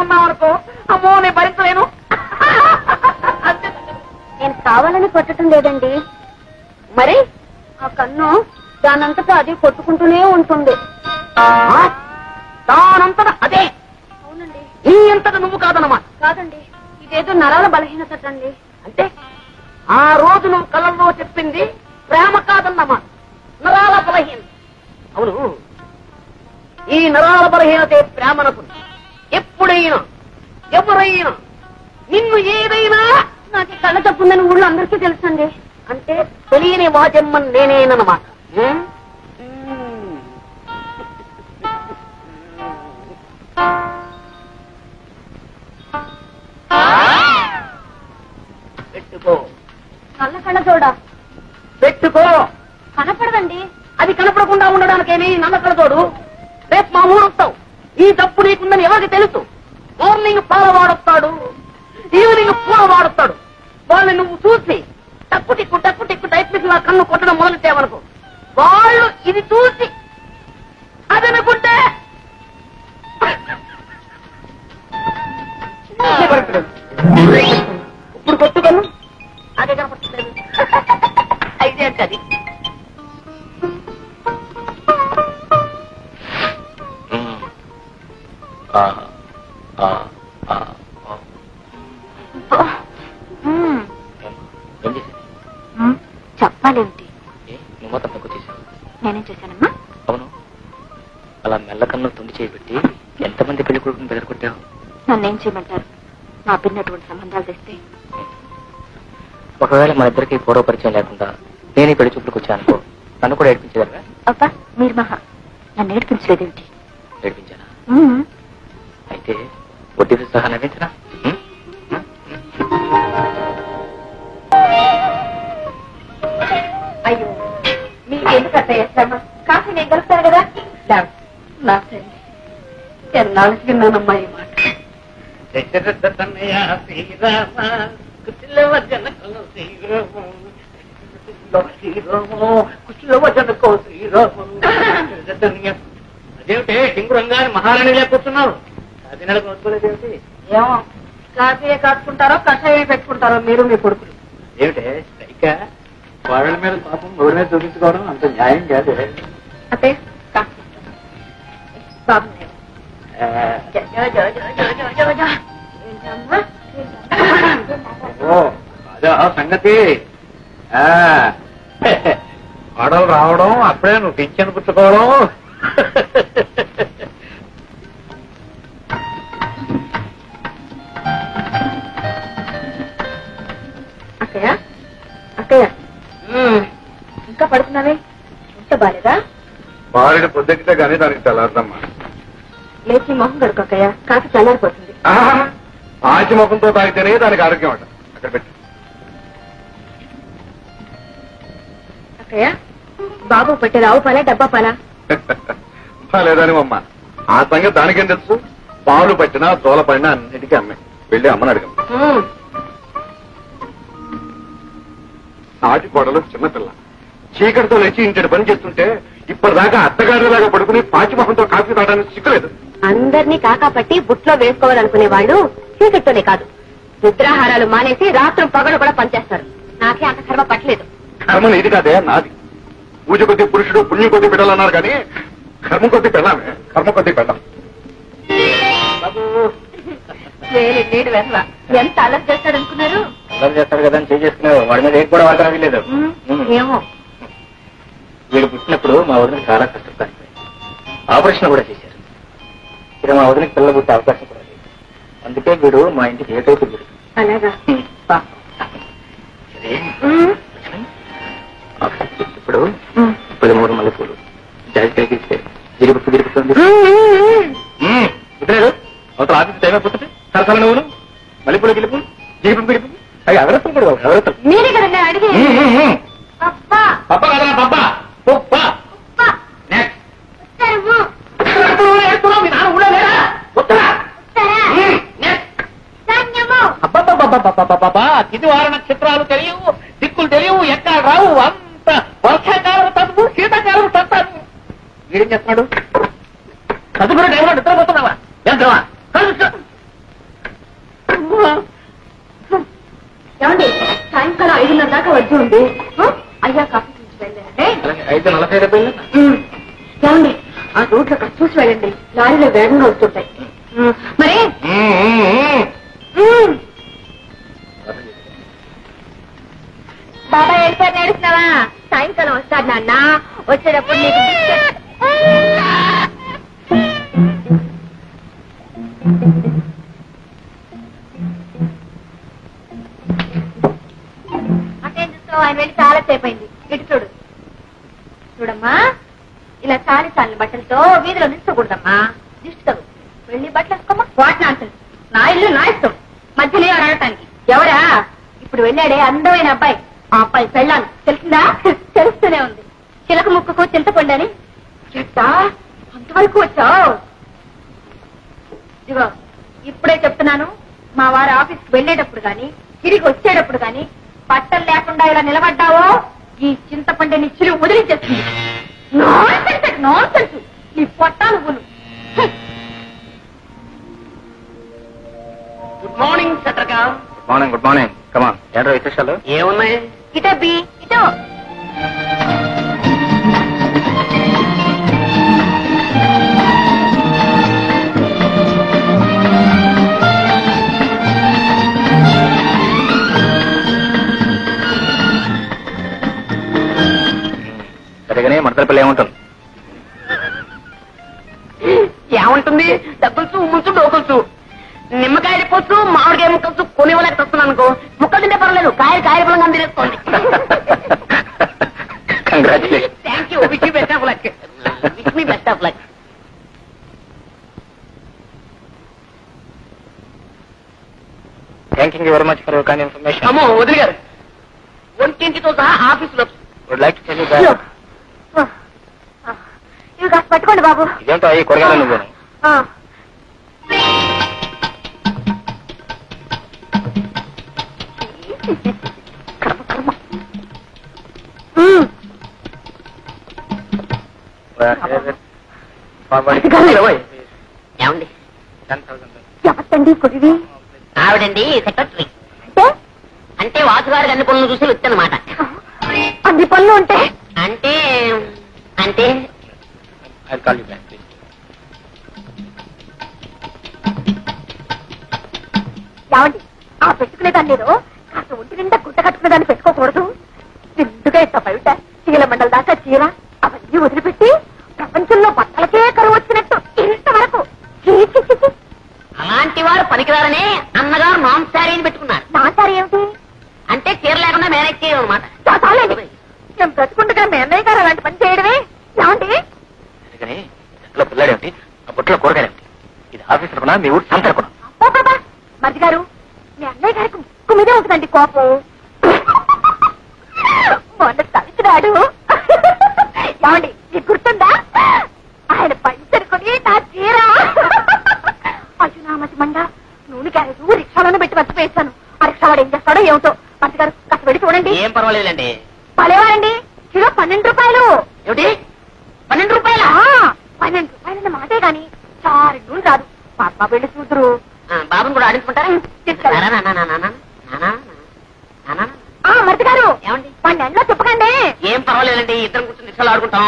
కొట్టుకున్నావు అనుకో, అమ్మో నేను భరించలేను. నేను కావాలని కొట్టడం లేదండి, మరి ఆ కన్ను దానంతటా అది కొట్టుకుంటూనే ఉంటుంది. దానంతటా అదే? అవునండి. నీ అంతటా నువ్వు కాదన్నమాట? కాదండి, ఇదేదో నరాల బలహీనత అండి. అంటే ఆ రోజు నువ్వు కళ్ళల్లో చెప్పింది ప్రేమ కాదన్నమాట, నరాల బలహీనత. అవును, ఈ నరాల బలహీనతే ప్రేమనకు. ఎప్పుడైనా ఎవరైనా నిన్ను ఏదైనా నాకు కళ్ళ తప్పుందని ఊళ్ళో అందరికీ తెలుసండి. అంటే తెలియని వాజమ్మని నేనేనమాట. పెట్టుకో కళ్ళ చూడ పెట్టుకో. కనపడదండి. అది కనపడకుండా ఉండడానికేమి నల్లకల తోడు. రేపు మా ఊరు వస్తావు, ఈ తప్పు నీకుందని ఎవరికి తెలుసు? మార్నింగ్ పాల వాడొస్తాడు, ఈవినింగ్ పూల వాడొస్తాడు. వాళ్ళని నువ్వు చూసి టక్కు టిక్కు టైప్ లా కన్ను కొట్టడం మొదలెట్టావనుకో, వాళ్ళు ఇది చూసి అదనుకుంటే ఇప్పుడు కొట్టుకను అదే కనపడుతుంది. అయితే అంటే అది చెప్పాలేమిటి? నువ్వు మొత్తం తక్కువ చేశావు. నేనేం చేశానమ్మా? అవును, అలా మెల్లకన్ను తుండి చేయబెట్టి ఎంతమంది పెళ్లి కొడుకుని బెదరకొట్టావు? నన్నేం చేయమంటారు? నా పిన్నటువంటి సంబంధాలు తెస్తే ఒకవేళ మన ఇద్దరికి పూర్వ పరిచయం లేకుండా నేను ఈ పెళ్లి చూపులకు వచ్చానుకో, నన్ను కూడా ఏడిపించగలరా? అబ్బా మీరు మహా, నన్ను ఏడిపించలేదేమిటి? ఏడిపించానా? అయితే వడ్డీతో సహా నవ్వించనా? అయ్యో మీకు ఎందుకు అట్లా చేస్తామా? కాఫీ నేను కలుస్తాను కదా. నా తల్లి ఎన్నాళ్ళకి విన్నానమ్మా ఈ మాట. అదేమిటే టింగురంగా మహారాణి లేకపోతున్నావు? అది నెలకు వదుకోలేదేమిటి? ఏమో కాఫీ కాచుకుంటారో కషాయం పెట్టుకుంటారో మీరు మీ కొడుకులు. ఏమిటే సైక వాళ్ళ మీద పాపం రోడ్డు మీద చూపించుకోవడం అంత న్యాయం కాదు. అదే కాఫీ బాబు అదే సంగతి. ఆడలు రావడం అప్పుడే నువ్వు పింఛను పుచ్చుకోవడం. అక్కయ్య అక్కయ్య ఇంకా పడుతున్నావే? ఇంత బాలేదా? బాలిన పొద్దుకితే గానీ దానికి తెల్లారదమ్మా. లేచి మొహం గడుకు అక్కయ్య, కాఫీ చల్లారిపోతుంది. ఆచి ముఖంతో తాగితేనే దానికి ఆరోగ్యం అంట. అక్కడ పెట్టి అక్కయ్య బాబు పెట్టే రావు పాలా డబ్బా పాలా? లేదని అమ్మ, ఆ సంగతి దానికేం తెలుసు? పాలు పట్టినా తోల పడినా అన్నిటికీ అమ్మాయి. వెళ్ళి అమ్మని అడగం. నాటి కోడలు చిన్నపిల్ల చీకటితో లేచి ఇంటి పని చేస్తుంటే ఇప్పటిదాకా అత్తగారిలాగా పడుకుని పాచిమొహంతో కాఫీ తాగడానికి సిక్కులేదు. అందరినీ కాకాపట్టి బుట్లో వేసుకోవాలనుకునే వాళ్ళు చీకట్తోనే కాదు, నిద్రాహారాలు మానేసి రాత్రం పగలు కూడా పనిచేస్తారు. నాకే అంత కర్మ పట్టలేదు. కర్మ నీది కాదే, నాది. పూజ కొద్ది పురుషుడు, పుణ్యం కొద్ది పెట్టాలన్నారు కానీ కర్మ కొద్ది పెళ్ళామే. కర్మ కొద్ది పెళ్ళాం. నీడు వెసల ఎంత అలర్ట్ చేస్తాడనుకున్నారు? అల్లరి చేస్తాడు కదా అని చేసుకున్నావు. వాడి మీద కూడా వాటర్ అవ్వలేదు. ఏమో వీడు పుట్టినప్పుడు మా వదినకి చాలా కష్టం కాదు. ఆపరేషన్ కూడా చేశారు. ఇక మా వదినకి పిల్లలు పుట్టే అవకాశం కూడా లేదు. అందుకే వీడు మా ఇంటికి ఏ టైపు వీడు. అలాగా? ఇప్పుడు 13 మల్లెపూలు జాజికాయకి ఇస్తే గిరిపుతుంది. ఇద్దరు అవతల ఆఫీస్ టైం అయిపోతుంది. సరసల నువ్వును మల్లెపూలు గిలుపు గిరిపు అవి అగరత్తులు కూడా అగరత్తులు. మీరే కదండి అడిగి పప్ప కదా పప్ప ఇది వార నక్షత్రాలు తెలియవు, దిక్కులు తెలియవు, ఎక్కడ రావు. అంత వర్షాకాలం తప్పు, శీతాకాలం తప్పాను. వీడేం చేస్తున్నాడు? చదువుకునే టైంలో నిద్రపోతున్నావా? ఎంతవా ఏమండి సాయంకాలం 5:30 దాకా వచ్చి ఉంది అయ్యా కాఫీ చూసి వెళ్ళండి. 5:40 ఏమండి ఆ రోడ్లు అక్కడ చూసి వెళ్ళండి, లారీలో వేగంగా వస్తుంటాయి. మరి బాబా వెళ్ళిపోయి నేడుస్తున్నావా? సాయంకాలం వస్తాడు నాన్న, వచ్చేటప్పుడు నీకు అటేం చూస్తావు? ఆయన వెళ్ళి చాలా సేపు అయింది. ఇటు చూడు. చూడమ్మా, ఇలా చాలి చాలని బట్టలతో వీధిలో నిల్చకూడదమ్మా, దిష్టి తగు. వెళ్ళి బట్టలు వేసుకోమ్మా. వాటిని అంటుంది నా ఇల్లు నా ఇష్టం, మధ్యలో అడగటానికి ఎవరా? ఇప్పుడు వెళ్ళాడే అందమైన అబ్బాయి, ఆ అబ్బాయి పెళ్ళాను తెలిసిందా? తెలుస్తూనే ఉంది. చిలక ముక్కుకు చింతపండని. చెట్టా అంతవరకు వచ్చావు? ఇదిగో ఇప్పుడే చెప్తున్నాను, మా వారి ఆఫీస్కి వెళ్ళేటప్పుడు గాని తిరిగి వచ్చేటప్పుడు గాని బట్టలు లేకుండా ఇలా నిలబడ్డావో ఈ చింతపండుని చిలువ వదిలించేస్తుంది. నాన్సెన్స్ నీ పొట్టాను పులు. గుడ్ మార్నింగ్ చట్రక. Good morning come on. ఏంటో విశేషాలు? ఏమున్నాయి? ఇటో బి ఇటో. సరిగానే మడతలపల్లి ఏముంటుంది? ఏముంటుంది? డబ్బులుసు ఉమ్ములుసు డోకులుసు, నిమ్మకాయలు పోసు మామిడికాయ ముక్కలు కొనివ్వలేక వస్తున్నాను అనుకో. ముక్కలు తింటే పర్లేదు, కాయలు పొలంగా తినేసుకోండి. Congratulation. Thank you. Wish you best of luck. Wish me best of luck. Thank you very much for your kind information. అమ్మో వదిలి గారు, ఒంటింటితో సహా ఆఫీసులో would like to tell you that. ఇవి కాస్త పట్టుకోండి బాబు. ఇదేంటో అయ్యి కూరగాయలు నువ్వు. ఏమండి? ఎవరండి కుడివి? ఆవిడండి సెక్రటరీ. అంటే వాసుగారికి అన్ని పనులు చూసి వచ్చానమాట. అన్ని పనులు ఉంటే అంటే అంటే I'll call you back, please. ఏమండి ఆ పెట్టుకునేదాన్ని ఏదో కాస్త ఒంటి నిండా గుడ్డ కట్టుకునేదాన్ని పెట్టుకోకూడదు. ఎందుగా ఇంత బయట చీల మండల దాకా చీర అవన్నీ వదిలిపెట్టి ప్రపంచంలో బట్టలకే కరువు వచ్చినట్టు ఇంతవరకు అలాంటి వారు పనికిరారనే అన్నగారు నాన్ శారీని పెట్టుకున్నారు. నా సారి ఏమిటి అంటే చీర లేకుండా మేనేజ్ చేయడం అనమాట. చాలండి, మేము బ్రతుకుండగా మీ అన్నయ్య గారు అలాంటి పని చేయడమే. ఏమండి సరిగానే ఇంట్లో పిల్లాడేమిటి, ఆ బుట్టలో కూరగాయలేమిటి? ఇది ఆఫీస్ అనుకున్నా మీ ఊరు సంత అనుకున్నా? బాబా మరిది గారు, మీ అన్నయ్య గారికి ముక్కు మీదే ఉంటుందండి కోపం. మొన్న తలిచినాడు. ఏమండి మీకు గుర్తుందా? ఆయన పంచరుకొని నా చీర అజునామతి మండ నూనె క్యారేజ్ రిక్షాలోనే పెట్టి మర్చిపోయేస్తాను. ఆ రిక్షావాడు ఏం చేస్తాడో ఏమిటో. మంత్రి గారు కాస్త వెళ్ళి చూడండి. ఏం పర్వాలేదండి. పలేవారండి, కిలో 12 రూపాయలు. ఏమిటి 12 రూపాయలా? 12 రూపాయలన్న మాటే గాని చారు నూనె రాదు. మా అబ్బా వెళ్ళి చూద్దరు. బాబుని కూడా ఆడించుకుంటారా? మరిది గారు ఏమండి? 12 చెప్పకండి. ఏం పర్వాలేదండి, ఇద్దరం కూర్చొని రిక్షాలు ఆడుకుంటాం.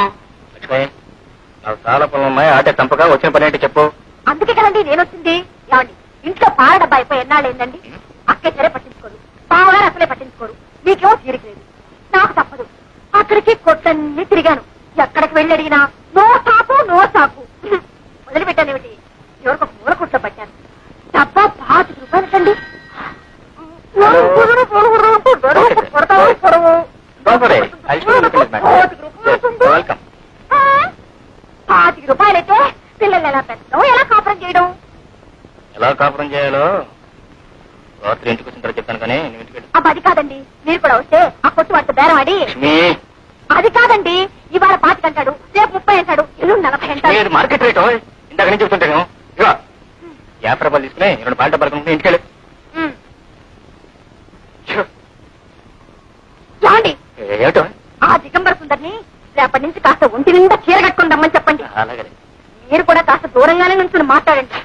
నాకు చాలా పనులు ఉన్నాయి, ఆటే చంపగా వచ్చిన పని ఏంటి చెప్పు. అందుకే కదండి నేను వచ్చింది. ఏమండి ఇంట్లో పాల డబ్బా అయిపోయి ఎన్నాళ్ళు ఏందండి? అక్కే సరే పట్టించుకోరు, బావగారు అసలే పట్టించుకోరు. మీకేమో తీరిక లేదు, నాకు తప్పదు. అక్కడికి కొట్లన్నీ తిరిగాను. ఎక్కడికి వెళ్ళి అడిగినా నో సాకు నో సాకు. వదిలిపెట్టానేమిటి, ఎవరికొక మూల కుట్లో పట్టాను. డబ్బా 5 రూపాయలకండి. వెల్కమ్. 5 రూపాయలైతే పిల్లలు ఎలా పెట్టడం, ఎలా కాపురం చేయడం? ఎలా కాపురం చేయాలో రాత్రి ఇంటికి వచ్చిన తర్వాత చెప్తాను, కానీ నువ్వు ఇంటికి అబ్బా అది కాదండి, మీరు కూడా వస్తే ఆ కొట్టు వాటితో బేరం ఆడి. అది కాదండి, ఇవాళ 25 అంటాడు, రేపు 30 అంటాడు, ఎల్లుండి 40 అంటాడు. మార్కెట్ రేటు ఇంతకు నుంచి చెప్తుంటాను. ఇవా 50 రూపాయలు తీసుకుని 2 పాల డబ్బాలు కొనుక్కుని ఇంటికి వెళ్ళు. ఏమండి ఏమిటో ఆ దిగంబర సుందరిని రేపటి నుంచి కాస్త ఒంటి నిండా చీర కట్టుకుందామని చెప్పండి. అలాగే మీరు కూడా కాస్త దూరంగానే నుంచి మాట్లాడండి.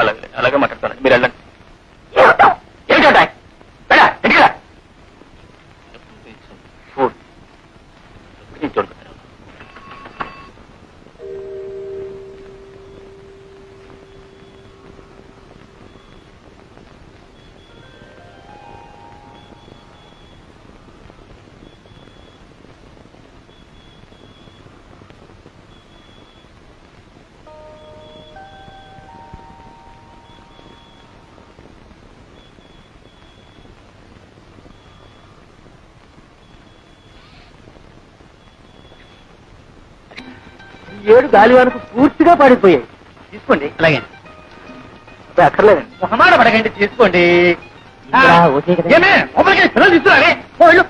అలాగే అలాగే మాట్లాడుతాను, మీరు వెళ్ళండి. ఏమిటో 7 గాలివానకు పూర్తిగా పడిపోయాయి. తీసుకోండి. అలాగే అక్కర్లేదండి. మొహమాట పడకండి, తీసుకోండి. ఏమే ఒకరికి పిల్లలు తీసుకురాలే పోయిలు.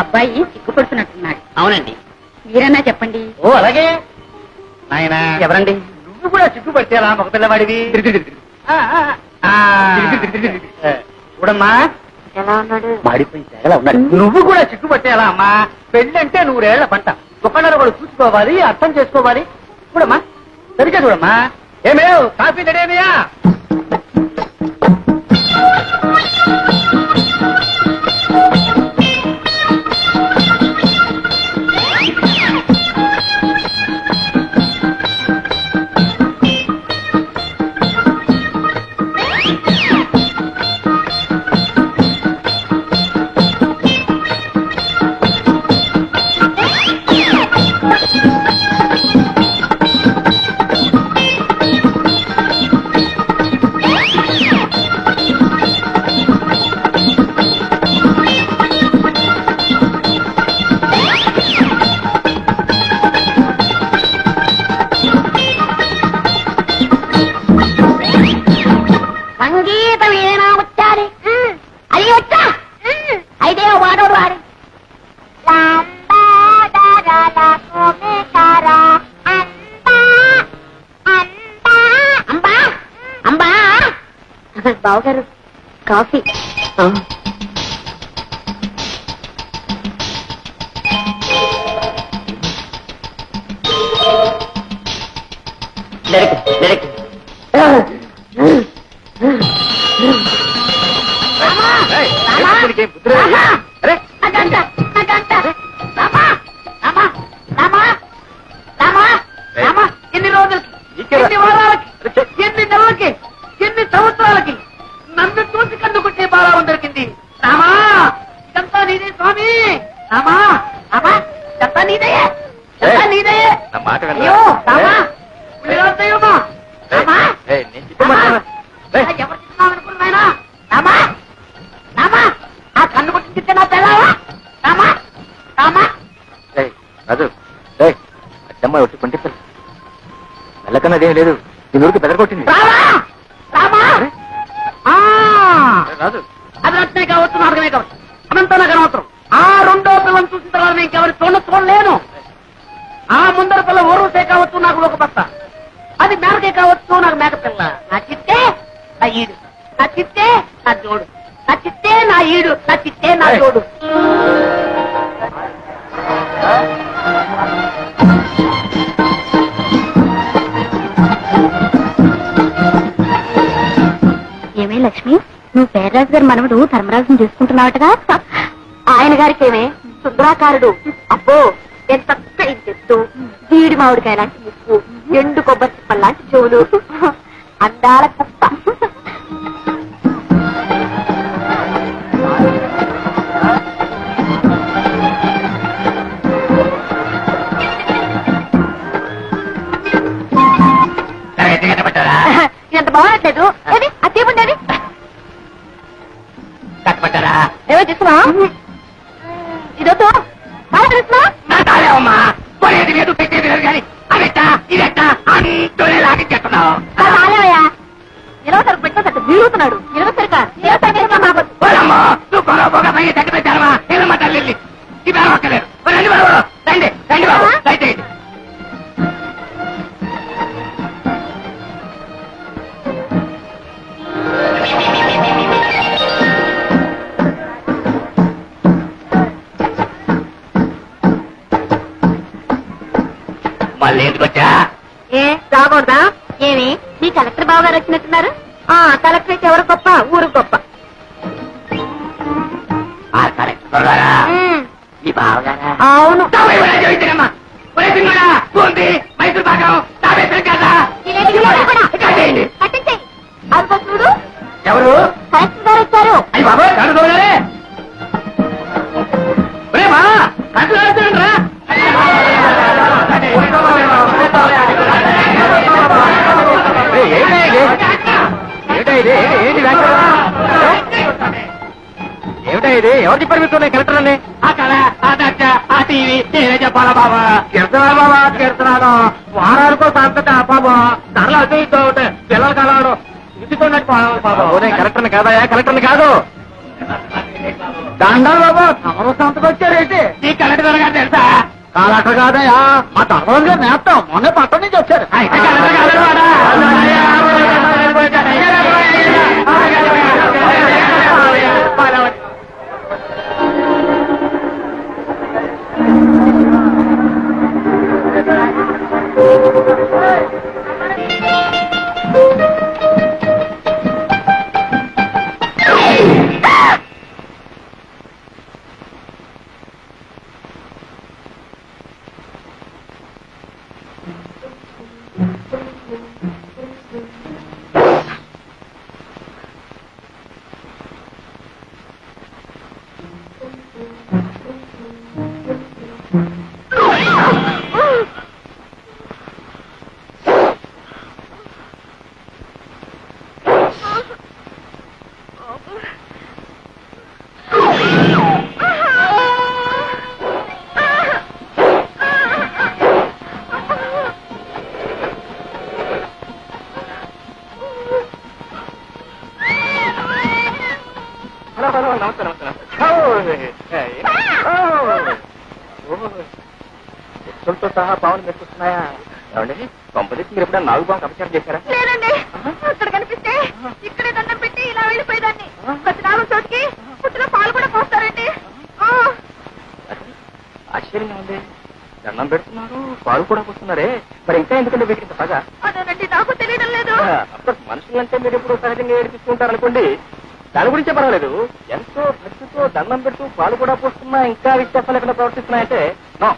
అబ్బాయి సిగ్గుపడుతున్నట్టున్నాడు. అవునండి. మీరన్నా చెప్పండి. ఓ అలాగే. నాయన ఎవరండి? నువ్వు కూడా సిగ్గుపడితేలా మగ పిల్లవాడివి. చూడమ్మా, ఎలా ఉన్నాడు? మాడిపోయి తెగలా ఉన్నాడు. నువ్వు కూడా సిగ్గుపట్టేలా అమ్మా. పెళ్ళంటే 100 ఏళ్ల పంట. ఒకళ్ళని కూడా చూసుకోవాలి, అర్థం చేసుకోవాలి. చూడమ్మా, సరిగ్గా చూడమ్మా. ఏమేవ్ కాఫీ రెడీయా? సంగీతం ఏనా వచ్చారి? అది వచ్చా అయితే వాడోడు వాడి అంబా బావగారు కాఫీ. ఎన్ని రోజులకి, ఎన్ని వారాలకి, ఎన్ని నెలలకి, ఎన్ని సంవత్సరాలకి నన్ను చూసి కన్నుకుంటే బాగా దొరికింది. రామా, ఇదంతా నీదే స్వామి. రామా, రామా, ఇదంతా నీదే, ఇదంతా నీదే. అయ్యో రామా, దైవమా, రామా, ఎవరు చెప్తున్నావు అనుకున్నాయనా? రామా, రామా, ఆ కన్ను కొట్టి నా తెలావా? రామా, రామా. రాజు, అచ్చమ్మ ఒట్టి పండిస్తారు. వెళ్ళకన్నదేం లేదు, నీ ఊరికి బెదరగొట్టింది. రాజు, అది రత్నే కావచ్చు, నాటకమే కావచ్చు, అనంతా నాకు అనవసరం. ఆ రెండో పిల్లని చూసిన తర్వాత నేను ఇంకెవరి చూడలేను. ఆ ముందర పిల్ల ఊరుసే కావచ్చు, నాకు ఒక బస్త. అది మేనకే కావచ్చు, నాకు మేక పిల్ల. నా చిత్తే నా ఈడు, నా చిత్తే నా జోడు, నా చిత్తే నా ఈడు, నా చిత్తే నా జోడు. ఏమే లక్ష్మి, నువ్వు పేర్రాజు గారి మనవడు ధర్మరాజుని చేసుకుంటున్నావటగా? ఆయన గారికి ఏమే సుందరాకారుడు. అబ్బో ఎంత చెట్టు, జీడి మామిడికాయ లాంటి ముక్కు, ఎండు కొబ్బరి చిప్పల్ లాంటి చెవులు, అందాల కుప్ప. ఎంత బాగుండట్లేదు. ఏది అది తీపుండేది కట్టబట్టారా? ఏమో తీసుకున్నా. ఇదొద్దు బాగా తెలుస్తున్నా. నాటాలేవమ్మా, కొనేది లేదు, పెట్టేది లేదు, కానీ అదెట్టా ఇదెట్టా అంటూనే లాగించేస్తున్నావు. రాలేవయ్యా, నిలవ సరుకు పెట్టినట్టు వీరుతున్నాడు. నిలవ సరికా నువ్వు కొనబోగా పై తగ్గి పెట్టారమ్మా. ఏదమ్మా తల్లి ఈ పేరు ఒక్కలేదు. రండి బాబు, రండి రండి బాబు, దయచేయండి. మళ్ళీ ఎందుకొచ్చా? ఏ రాకూడదా? ఏమి మీ కలెక్టర్ బాబు గారు వచ్చినట్టున్నారు? కలెక్టరేట్ ఎవరు గొప్ప, ఊరు గొప్ప. కలెక్టర్ గారా? మీ బావగారా? అవును. మైసూర్ భాగం పట్టించేయి. అదిగో చూడు, ఎవరు? కలెక్టర్ గారు వచ్చారు. అయ్యి బాబాయ్ కాదు చూడగానే బా కట్లు ఆడుతుండ్రా ఏమిటా ఇది? ఎవరు చెప్పారు మీకు కలెక్టర్ అని? ఆ కళ ఆ దర్శ ఆ టీవీ నేనే చెప్పాలా బాబా? కీర్తనాలు బాబా కీర్తనాలు వారానికో సంతట బాబా ధరలు అటు ఇటు ఉంటాయి. పిల్లలు కలవాడు ఇటుకున్నట్టు బాబా. కలెక్టర్ని కాదయా, కలెక్టర్ని కాదు. దండాలు బాబా తమరు సంతకు వచ్చారేంటి? ఈ కలెక్టర్ గారు తెలుసా? కలెక్టర్ కాదయా, మా ధర్మం గారు నేస్తాం. మొన్న పట్టణం నుంచి వచ్చారు. అయితే కలెక్టర్ కాదు వాడా? తో సహా పావులు మెట్టుకున్నాయా? ఏమండి కొంపదీసి మీరు ఎప్పుడైనా నాగు బాగా అపచారం చేశారా? లేదండి, అక్కడ కనిపిస్తే ఇక్కడే దండం పెట్టి ఇలా వెళ్ళిపోయేదాన్ని. ప్రతి నాలుగు చోటికి పుట్టిన పాలు కూడా పోస్తారండి. ఆశ్చర్యంగా ఉంది. దండం పెడుతున్నారు, పాలు కూడా పోస్తున్నారే. మరి ఇంకా ఎందుకంటే వీటికి పగా? అదేనండి, నాకు తెలియడం లేదు. అఫ్కోర్స్ మనుషులంటే మీరు ఎప్పుడు సహజంగా ఏడిపిస్తుంటారు అనుకోండి, దాని గురించే పర్వాలేదు. ఎంతో భక్తితో దండం పెడుతూ పాలు కూడా పోస్తున్నా ఇంకా వ్యత్యాసం లేకుండా ప్రవర్తిస్తున్నాయంటే నో,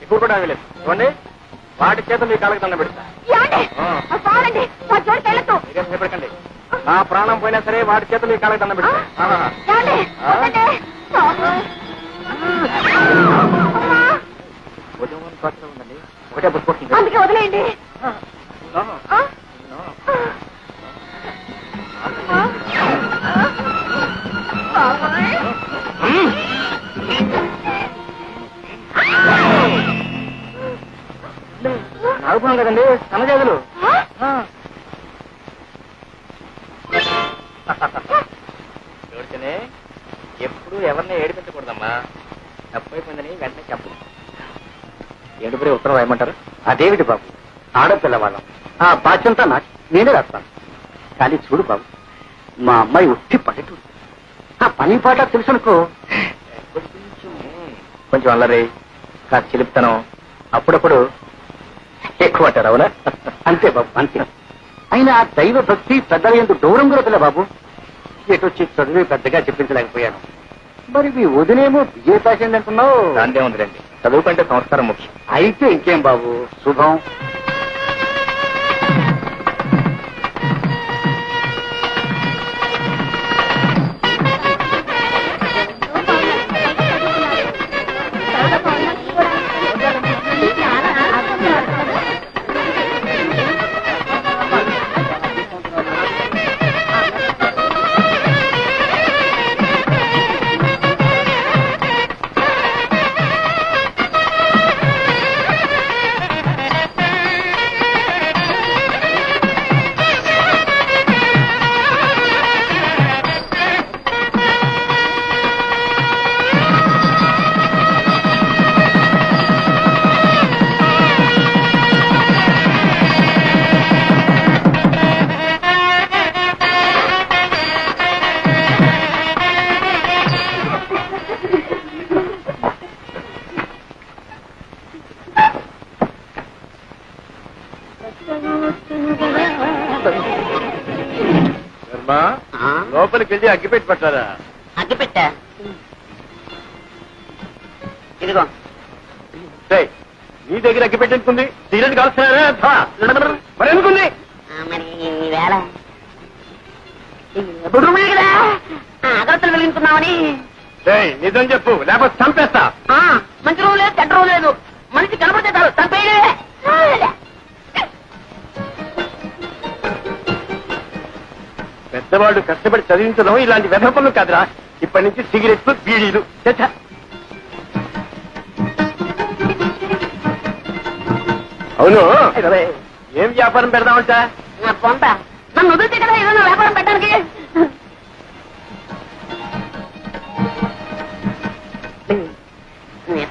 ఇప్పుడు కూడా లేదు. చూడండి, వాటి చేత మీ కాళ్ళకి దండం పెడతా. చాలండి, మా జోడికి వెళ్ళొద్దు. మీరేం భయపడకండి, నా ప్రాణం పోయినా సరే వాటి చేత మీ కాళ్ళకి దండం పెడతా. ఉద్యమం కోసం ఉందండి, ఒకటే పుట్టుకుంటుంది. అందుకే వదిలేయండి. నాగుపోయాం కదండి సన్నజాతులు. చూడితేనే ఎప్పుడు ఎవరిని ఏడిపించకూడదమ్మా. తప్పైపోయిందని వెంటనే చెప్పు. ఏడుపురే ఉత్తరం రాయమంటారు? అదేమిటి బాబు, ఆడపిల్లవాళ్ళం, ఆ బాధ్యంతా నాకు, నేనే రాస్తాను. కానీ చూడు బాబు, మా అమ్మాయి ఉట్టి పల్లెటూరు, ఆ పని పాట తెలుసునుకో. కొంచెం అల్లరి, కాస్త చిలిపితనం, అప్పుడప్పుడు ఎక్కువ అంటారు. అవునా? అంతే బాబు, అంతే. అయినా ఆ దైవ భక్తి పెద్దల ఎందుకు దూరం కూడా పిల్ల బాబు. ఎటొచ్చి చదివి పెద్దగా చెప్పించలేకపోయాను. మరి మీ వదిలేమో బిఏ పాస్ అయింది అంటున్నావు. దాందే ఉందిలేండి, చదువు కంటే సంస్కారం ముఖ్యం. అయితే ఇంకేం బాబు, శుభం. లోపలికి వెళ్ళి అగ్గిపెట్టి పట్టారా? అగ్గిపెట్టా ఇదిగో. నీ దగ్గర అగ్గిపెట్టి ఎందుకుంది? తీరని కాల్స్తున్నారా? మరి ఎందుకుంది? మరి వేళ ఎప్పుడు కదా అగరత్తలు వెలిగించుకున్నామని. నిజం చెప్పు, లేకపోతే చంపేస్తా. మంచి రోజు లేదు, చెడ్డ రోజు లేదు. మనిషి కనపడితే చాలు చంపేయలే. పెద్దవాళ్ళు కష్టపడి చదివించడం ఇలాంటి వ్యర్థ పనులు కాదురా. ఇప్పటి నుంచి సిగరెట్లు, బీడీలు. అవును, ఏం వ్యాపారం పెడదామంటా? పొంత నన్ను వదిలితే కదా ఏదైనా వ్యాపారం పెట్టడానికి.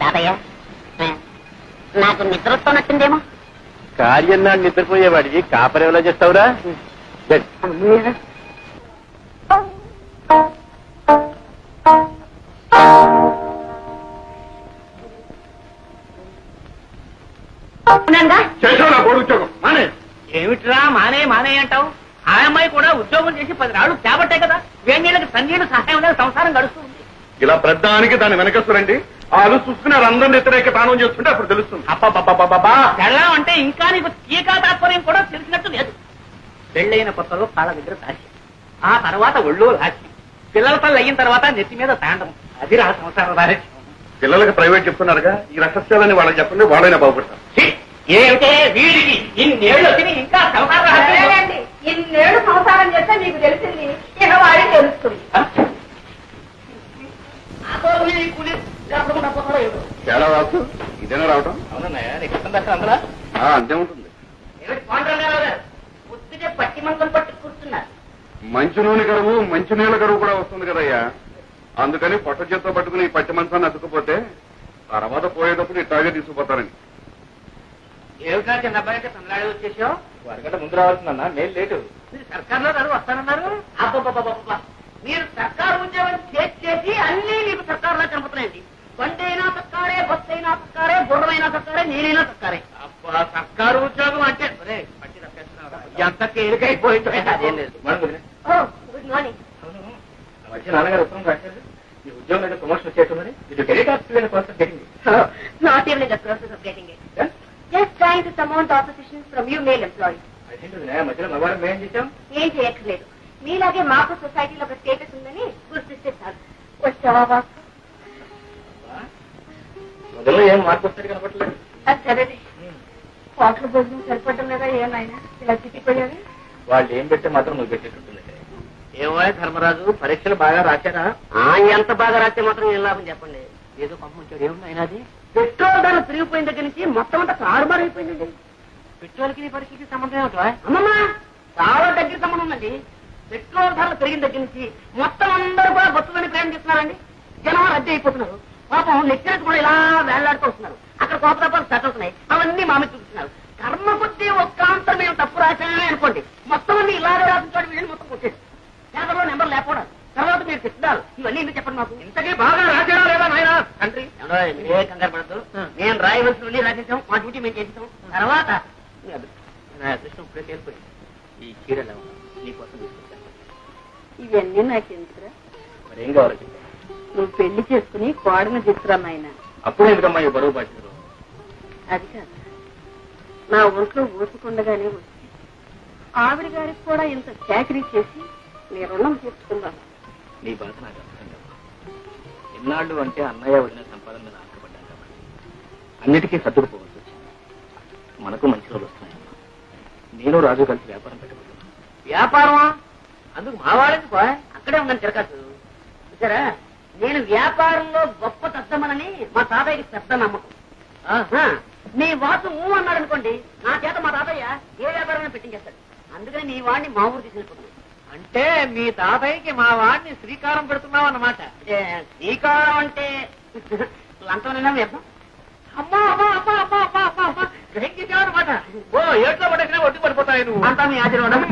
తాతయ్య, నాకు నిద్ర వస్తున్నట్టుందేమో. కార్యం నాడు నిద్రపోయేవాడివి కాపరేవలా చేస్తావురా? ఏమిట్రా మానే మానే అంటావు? ఆ అమ్మాయి కూడా ఉద్యోగం చేసి 10 రాళ్ళు చేపట్టాయి కదా. వేణీళ్ళకి తన్నీళ్ళు సహాయం లేదు, సంసారం గడుస్తుంది. ఇలా ప్రధానికి దాన్ని వెనకస్తురండి. వాళ్ళు చూసుకుని అందరం వ్యతిరేక తానం చేస్తుంటే అప్పుడు తెలుస్తుంది. అబ్బా పెళ్ళం అంటే ఇంకా నీకు తీకా తాత్పర్యం కూడా తెలిసినట్టు లేదు. పెళ్ళైన కొత్తలో కాళ్ళ దగ్గర తాసి, ఆ తర్వాత ఒళ్ళో రాసి, పిల్లల తల్లి అయిన తర్వాత నెత్తి మీద తాండం. అది రా సంసారం రాసి. పిల్లలకి ప్రైవేట్ చెప్తున్నారుగా, ఈ రహస్యాలని వాళ్ళకి చెప్పండి, వాళ్ళైనా బాగుపడతారు. ఏమిటే వీడికి ఇన్నేళ్ళు వచ్చి ఇంకా సంసారం? ఇన్నేళ్ళు సంసారం చేస్తే మీకు తెలిసింది, ఇక వాడికి తెలుస్తుంది. చాలా రాసు ఇదేనా రావటం? అవునన్నయ్య, నీకు ఇష్టం దర్శనం అందరా? అంతే ఉంటుంది. పొద్దుటే పట్టి మంగం పట్టి కూర్చున్నారు. మంచి నూనె కరువు, మంచి నీళ్ళ కరువు కూడా వస్తుంది కదయ్యా. అందుకని పొట్ట చేత్తో పట్టుకుని ఈ పట్టి మంచాన్ని అతుక్కుపోతే తర్వాత పోయేటప్పుడు ఇట్లాగే తీసుకుపోతారని. ఏమిటా చిన్న అబ్బాయి అంటే తమిళనాడు వచ్చేసావు? వారికంటే ముందు రావాల్సిందన్నా, నేను లేటు. మీరు సర్కార్లో గారు వస్తానన్నారు. అబ్బబ్బబ్బబ్బ, మీరు సర్కారు ఉద్యోగం చేసి అన్ని మీకు సర్కారులా కనపడుతున్నాయండి. బండి అయినా సర్కారే, బస్సు అయినా సర్కారే, గుర్రమైనా సర్కారే, నేనైనా సర్కారే. అబ్బా, సర్కారు ఉద్యోగం అంటే పట్టి తప్పేస్తున్నారా? ఎంత తేలికైపోయిందో. అదేం లేదు. Good morning. వచ్చి నాన్నగారు ఉత్తరం రాశారు, ఈ ఉద్యోగం అయితే ప్రమోషన్ వచ్చేట్టున్నది. ఇది credit office process getting. Not even in the process of getting it. Just trying to surmount opposition from you male employees. అదేంటి మధ్యలో మగవారం మేం చేశాం? ఏం చేయక్కర్లేదు, మీలాగే మాకు సొసైటీలో ఒక స్టేటస్ ఉందని గుర్తిస్తే చాలు. వచ్చావా? మొదల్లో ఏం మార్పు వస్తాడు కనపట్లేదు. అది సరేనే. హోటల్ భోజనం సరిపడడం లేదా ఏమైనా ఇలా చిక్కిపోయావి? వాళ్ళు ఏం పెడితే మాత్రం నువ్వు పెట్టేటట్టుంది. ఏమో ధర్మరాజు, పరీక్షలు బాగా రాశారా? ఎంత బాగా రాస్తే మాత్రం ఏం లాభం చెప్పండి. ఏదో పంపించాడు. ఏముంది అయినది? పెట్రోల్ ధరలు పెరిగిపోయిన దగ్గర నుంచి మొత్తం అంతా కారుబారు అయిపోయిందండి. పెట్రోల్కి నీ పరీక్షకి సంబంధం ఏమిటా? అమ్మమ్మా, చాలా దగ్గర సంబంధం ఉందండి. పెట్రోల్ ధరలు పెరిగిన దగ్గర నుంచి మొత్తం అందరూ కూడా బస్సులని ప్రయాణం చేస్తున్నారండి. జనం రద్దీ అయిపోతున్నారు. పాపం నెక్కినట్టు కూడా ఇలా వేళ్లాడుతూ వస్తున్నారు. అక్కడ కోపతాపాలు సెట్ అవుతున్నాయి. అవన్నీ మామి చూపిస్తున్నారు. కర్మ కొద్ది ఒక్కాంతం మేము తప్పు రాశామే అనుకోండి, మొత్తం అన్ని ఇలాగే రాసించాడు. వీళ్ళు మొత్తం వచ్చేసి పేపర్లో నెంబర్ లేకపోవడం, తర్వాత మీరు తిట్టారు. ఇవన్నీ ఎందుకు చెప్పండి మాకు? ఇంతకీ బాగా రాశారా లేదా నాయన తండ్రి? ఏ కంగారు పడద్దు, నేను రాయవలసిన రాసేసాం, మా డ్యూటీ మేము చేసేసాం. తర్వాత నా అదృష్టం ఇప్పుడే తేలిపోయింది. ఈ చీరలు నీకోసం తీసుకొచ్చాను. ఇవన్నీ నాకెందుకురా? మరి ఏం కావాలో చెప్పాను. నువ్వు పెళ్లి చేసుకుని కోడని తీసుకురా నాయన. అప్పుడు ఎందుకమ్మా ఈ బరువు బాధ్యతలు? అది కాదు, నా ఒంట్లో ఓసుకుండగానే వచ్చి ఆవిడ గారికి కూడా ఇంత చాకరీ చేసి నీ రుణం తీర్చుకుందాను. నీ బాధ నాకు అర్థం కాదు. ఎన్నాళ్ళు అంటే అన్నయ్య వదిన సంపాదన మీద ఆశపడ్డాను కాబట్టి అన్నిటికీ సర్దుకుపోవాల్సి వచ్చింది. మనకు మంచి రోజులు వస్తున్నాయమ్మా. నేను రాజు కలిసి వ్యాపారం పెట్టబోతున్నాను. వ్యాపారమా? అందుకు మా వాళ్ళకి అక్కడే ఉందని తిరగచ్చు. చూసారా, నేను వ్యాపారంలో గొప్ప తద్దమనని మా తాతయ్యకి పెద్ద నమ్మకం. మీ వాసు అన్నాడు అనుకోండి, నా చేత మా తాతయ్య ఏ వ్యాపారమైనా పెట్టించేస్తాడు. అందుకని నీ వాడిని మా ఊరు తీసుకెళ్ళిపోతున్నాను. అంటే మీ తాతయ్యకి మా వాడిని శ్రీకారం పెడుతున్నావు అన్నమాట. శ్రీకారం అంటే లంచమైనా వ్యర్థం. అమ్మా అమ్మా అమ్మా అమ్మా అమ్మా అమ్మా అమ్మా గ్రహించావన్నమాట. ఓ ఏట్లో పడేసినా ఒడ్డు పడిపోతాయి నువ్వు అంతా మీ ఆశీర్వాదం.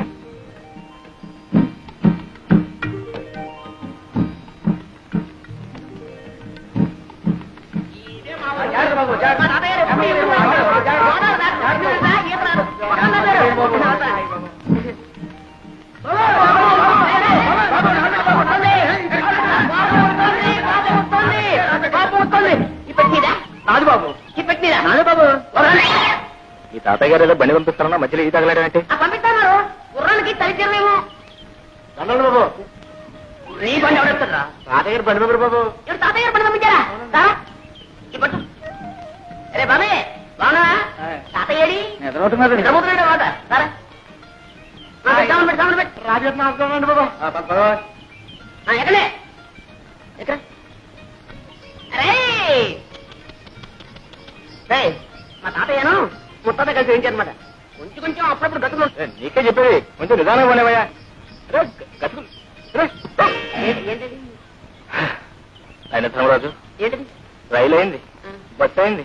ఈ తాతయ్య గారు ఏదో బండి పంపిస్తారన్నా మధ్యలో ఈ తగలాడంటే పంపిస్తాను. గుర్రానికి తలిచేమేమో. బాబు నీ బండి ఎవడెత్తారా? తాతయ్య బండి పంపారు బాబు. ఎవరు తాతయ్య బండి పంపించారా? ఈ పట్టు. అరే బాబే బాగా తాతయ్యడి నిద్రపోతున్నారు నిద్రపోతున్నాడు మాట సరే సామాన్ పెట్టి రాజేట్ నమస్కారం బాబు. ఎక్కడే ఎక్కడ అరే మా తాతయ్యను ముత్తాత కలిసి ఏంటన్నమాట కొంచెం కొంచెం అప్పుడప్పుడు గతులు నీకే చెప్పేది కొంచెం నిదానం పోనేవయ్యా. ఏంటది ఆయన ధర్మరాజు ఏంటది రైలు అయింది, బస్సు అయింది,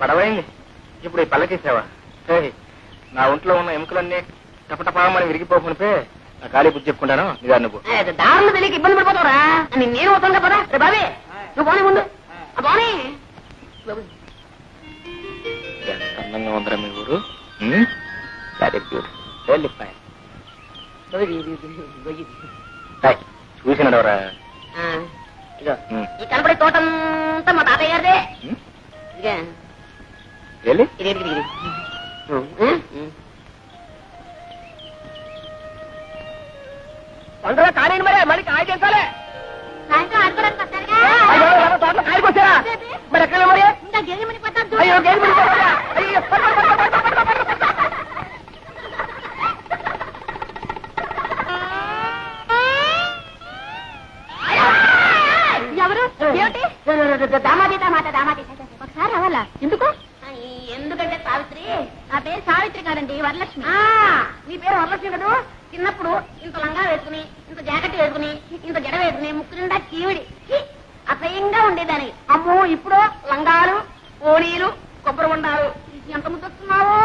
పడవైంది, ఇప్పుడు ఈ పల్లకేసావా? నా ఒంట్లో ఉన్న ఎముకలన్నీ టపటపామని విరిగిపోకునిపే నా ఖాళీ బుద్ధి చెప్పుకుంటాను. నిదాన్ని నువ్వు దారులు తెలియక ఇబ్బంది పడిపోతావురా. నేను అవుతాను కదా రే బాబే నువ్వు పోనీ ముందు పోనీ. ఎంత అందంగా ఉందరా మీ ఊరు. చూసినాడు ఎవరా? ఇదో ఈ కనపడే తోటంతా మా తాతయ్య గారిదే. వెళ్ళి ఇది పండుగ కానివ్వండి మరి మళ్ళీ కాయ చేసాలే. సాయంత్రం ఆడుకోవడానికి వస్తారుగా. తోటలో కాయకి వచ్చారా మరి ఎక్కడ మరి? ఇంకా గెలిమని పోతాను. అయ్యో గేమ్ అయ్యో ఎవరు ఏమిటి? దామాది దామాత దామాది ఒకసారి రావాలా? ఎందుకు? ఎందుకంటే సావిత్రి నా పేరు సావిత్రి కాదండి వరలక్ష్మి. నీ పేరు వరలక్ష్మి కదూ. చిన్నప్పుడు ఇంత లంగా వేసుకుని ఇంత జాకెట్ వేసుకుని ఇంత జడ వేసుకుని ముక్కు నిండా కీవిడి అసహ్యంగా ఉండేదాన్ని. అమ్మో ఇప్పుడు లంగాలు ఓణీలు కొబ్బరి ఉండాలు ఎంత ముద్దొస్తున్నావో.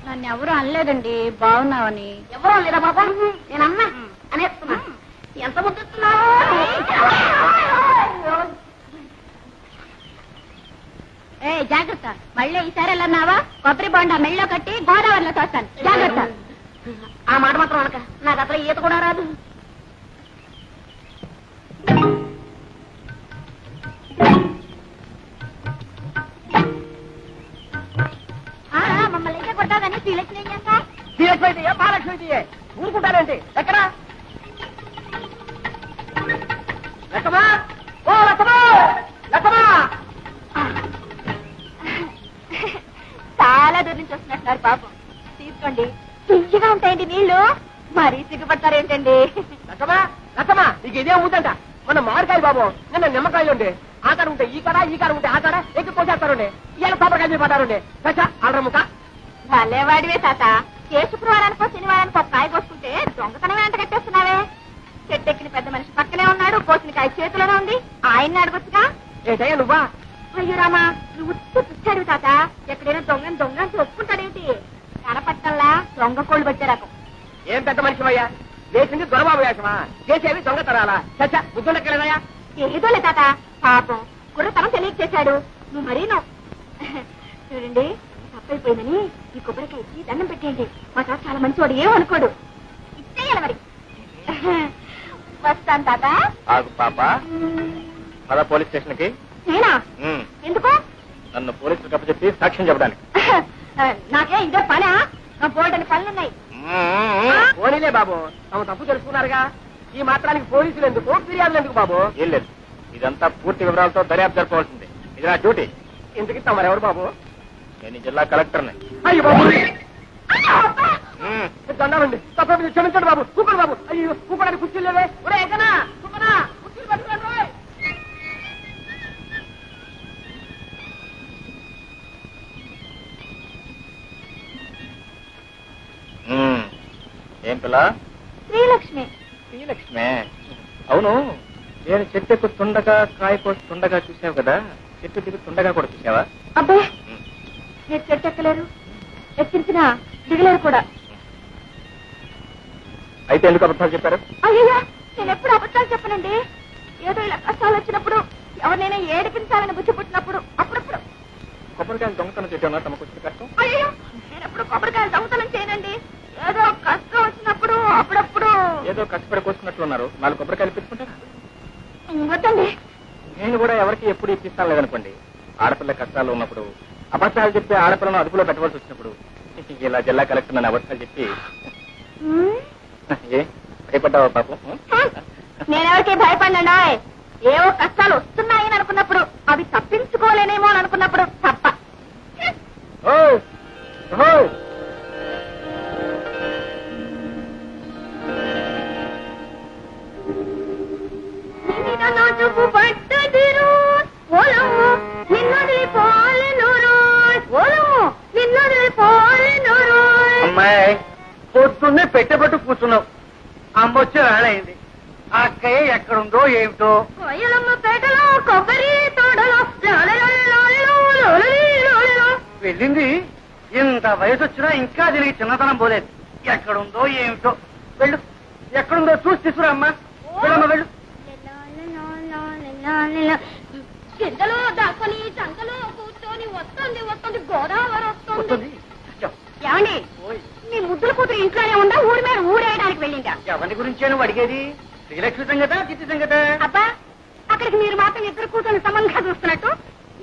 నన్ను ఎవరు అనలేదండి బాగున్నావని. ఎవరో లేదా బాబా నేనన్నా అనేస్తున్నా. ఎంత ముద్దొస్తున్నావో. ఏ జాగ్రత్త, మళ్ళీ ఈసారి వెళ్ళన్నావా కొబ్బరి బొండ మెళ్ళో కట్టి గోదావరిలో తోస్తాను. జాగ్రత్త. ఆ మాట మాత్రం అనక, నాకు అసలు ఈత కూడా రాదు. మమ్మల్ని అయితే కొట్టావు కానీ శ్రీలక్ష్మి ఏం చేస్తా? శ్రీలక్ష్మి అయితే మహాలక్ష్మి అయితే ఊరుకుంటానండి. ఎక్కడా లక్కమా? ఓ లక్కమా లక్కమా. చాలా దూరం నుంచి వస్తున్నట్టున్నారు పాపం. తీసుకోండి, తీయగా ఉంటాయండి నీళ్లు. మరీ సిగ్గుపడతారేంటండి? లక్కమా లక్కమా నీకు ఇదే అమ్ముతంట. మన మామిడికాయలు బాబు నిన్న నిమ్మకాయలు ఉండే ఆ కాడ ఉంటే ఈ కాడ ఈ కాడ ఉంటే ఆ కాడ ఎక్కి పోసేస్తారండి. ఇవాళ కొబ్బరికాయలు పడ్డారండి. చచ్చా ఆడరమ్ముక భలేవాడివే తాత. ఏ శుక్రవారానికో శనివారానికో కాయ కోసుకుంటే దొంగతనం వెంట కట్టేస్తున్నావే. చెట్టెక్కిన పెద్ద మనిషి పక్కనే ఉన్నాడు, కోసిన కాయ చేతిలోనే ఉంది. ఆయన్ని అడగొచ్చుగా. ఏంటయ్యా నువ్వా? అయ్యో రామా, నువ్వు పుచ్చాడు తాత. ఎక్కడైనా దొంగని దొంగ అని ఒప్పుకుంటాడేంటి? కనపట్టల్లా దొంగ కోళ్ళు పట్టే రకం. ఏం పెద్ద మనిషి అయ్యా? చేసింది దొరబాబు వేషమా? చేసేవి దొంగతనాలా? చచ్చా బుద్ధుండెక్కలేదయ్యా? ఏదోలే తాత, పాపం కుర్రతనం తెలియక చేశాడు. నువ్వు మరీను. చూడండి, తప్పైపోయిందని ఈ కొబ్బరికాయ ఇచ్చి దండం పెట్టేయండి. మా తాత చాలా మంచివాడు, ఏమనుకోడు. ఇచ్చేయాలి మరి. వస్తాను తాత. ఆగు పాప, పద పోలీస్ స్టేషన్ కి. నేనా? ఎందుకు? నన్ను పోలీసులు కప్పచెప్పి సాక్ష్యం చెప్పడానికి. నాకే ఇదే పనా? నా బోర్డని పనులున్నాయి. పోనీలే బాబు, తమ తప్పు తెలుసుకున్నారుగా. ఈ మాత్రానికి పోలీసులు ఎందుకు, ఫిర్యాదులు ఎందుకు బాబు? ఏం లేదు, ఇదంతా పూర్తి వివరాలతో దర్యాప్తు జరపవలసింది. ఇది నా డ్యూటీ. ఎందుకు ఇస్తాం ఎవరు బాబు? నేను జిల్లా కలెక్టర్ని. అయ్యో బాబు దండాలండి, తప్ప క్షమించండి బాబు. కూపడు బాబు. అయ్యో కూపడానికి కుర్చీలు లేవే. ఒరే ఎక్కనా కూపనా కుర్చీలు పట్టుకోండి. ఏం పిల్ల? శ్రీలక్ష్మి. శ్రీలక్ష్మే? అవును, నేను చెట్టు ఎక్కుతుండగా కాయ కోస్తుండగా చూసావు కదా, చెట్టు దిగుతుండగా కూడా చూసావా? అబ్బే, మీరు చెట్టు ఎక్కలేరు, ఎక్కించినా దిగలేరు కూడా. అయితే ఎందుకు అబద్ధాలు చెప్పారు? అయ్యో, నేను ఎప్పుడు అబద్ధాలు చెప్పనండి. ఏదో ఇలా కష్టాలు వచ్చినప్పుడు, ఎవరినైనా ఏడిపించాలని బుద్ధి పుట్టినప్పుడు అప్పుడప్పుడు. కొబ్బరికాయలు దొంగతనం చేయడం తమకు వచ్చిన కష్టం? అయ్యో, నేను ఎప్పుడు కొబ్బరికాయలు దొంగతనం చేయనండి. ఏదో కష్టం వచ్చినప్పుడు అప్పుడప్పుడు. ఏదో కష్టపడి కోసుకున్నట్లున్నారు, 4 కొబ్బరికాయలు పెట్టుకుంటారా? వద్దండి. నేను కూడా ఎవరికి ఎప్పుడు ఇప్పిస్తాను లేదనుకోండి. ఆడపిల్ల కష్టాలు ఉన్నప్పుడు అబద్ధాలు చెప్పి ఆడపిల్లను అదుపులో పెట్టవలసి వచ్చినప్పుడు ఇలా జిల్లా కలెక్టర్ నన్ను అబద్ధాలు చెప్పి ఏ భయపడ్డావా పాపం? నేనెవరికి భయపడినా ఏవో కష్టాలు వస్తున్నాయని అనుకున్నప్పుడు అవి తప్పించుకోలేనేమో అని అనుకున్నప్పుడు తప్ప. అమ్మాయి పొద్దున్నే పెట్టబట్టు కూర్చున్నావు. అమ్మొచ్చే వేళయింది. ఆ అక్కయ్య ఎక్కడుందో ఏమిటో. వెళ్ళింది. ఇంత వయసు వచ్చినా ఇంకా దీనికి చిన్నతనం పోలేదు. ఎక్కడుందో ఏమిటో. వెళ్ళు, ఎక్కడుందో చూసి తీసుకురా అమ్మా. వెళ్ళమ్మా వెళ్ళు. కిందలో దాకొని చంకలో కూర్చొని వస్తుంది వస్తుంది గోదావరి వస్తుంది. ఏమండి మీ ముద్దుల కూతురు ఇంట్లోనే ఉందా ఊరి మీద ఊరేయడానికి వెళ్ళిందా? ఎవరి గురించి నువ్వు అడిగేది? శ్రీలక్ష్మి సంగత చిత్తి సంగత? అబ్బా అక్కడికి మీరు మాత్రం ఇద్దరు కూతురు సమంగా చూస్తున్నట్టు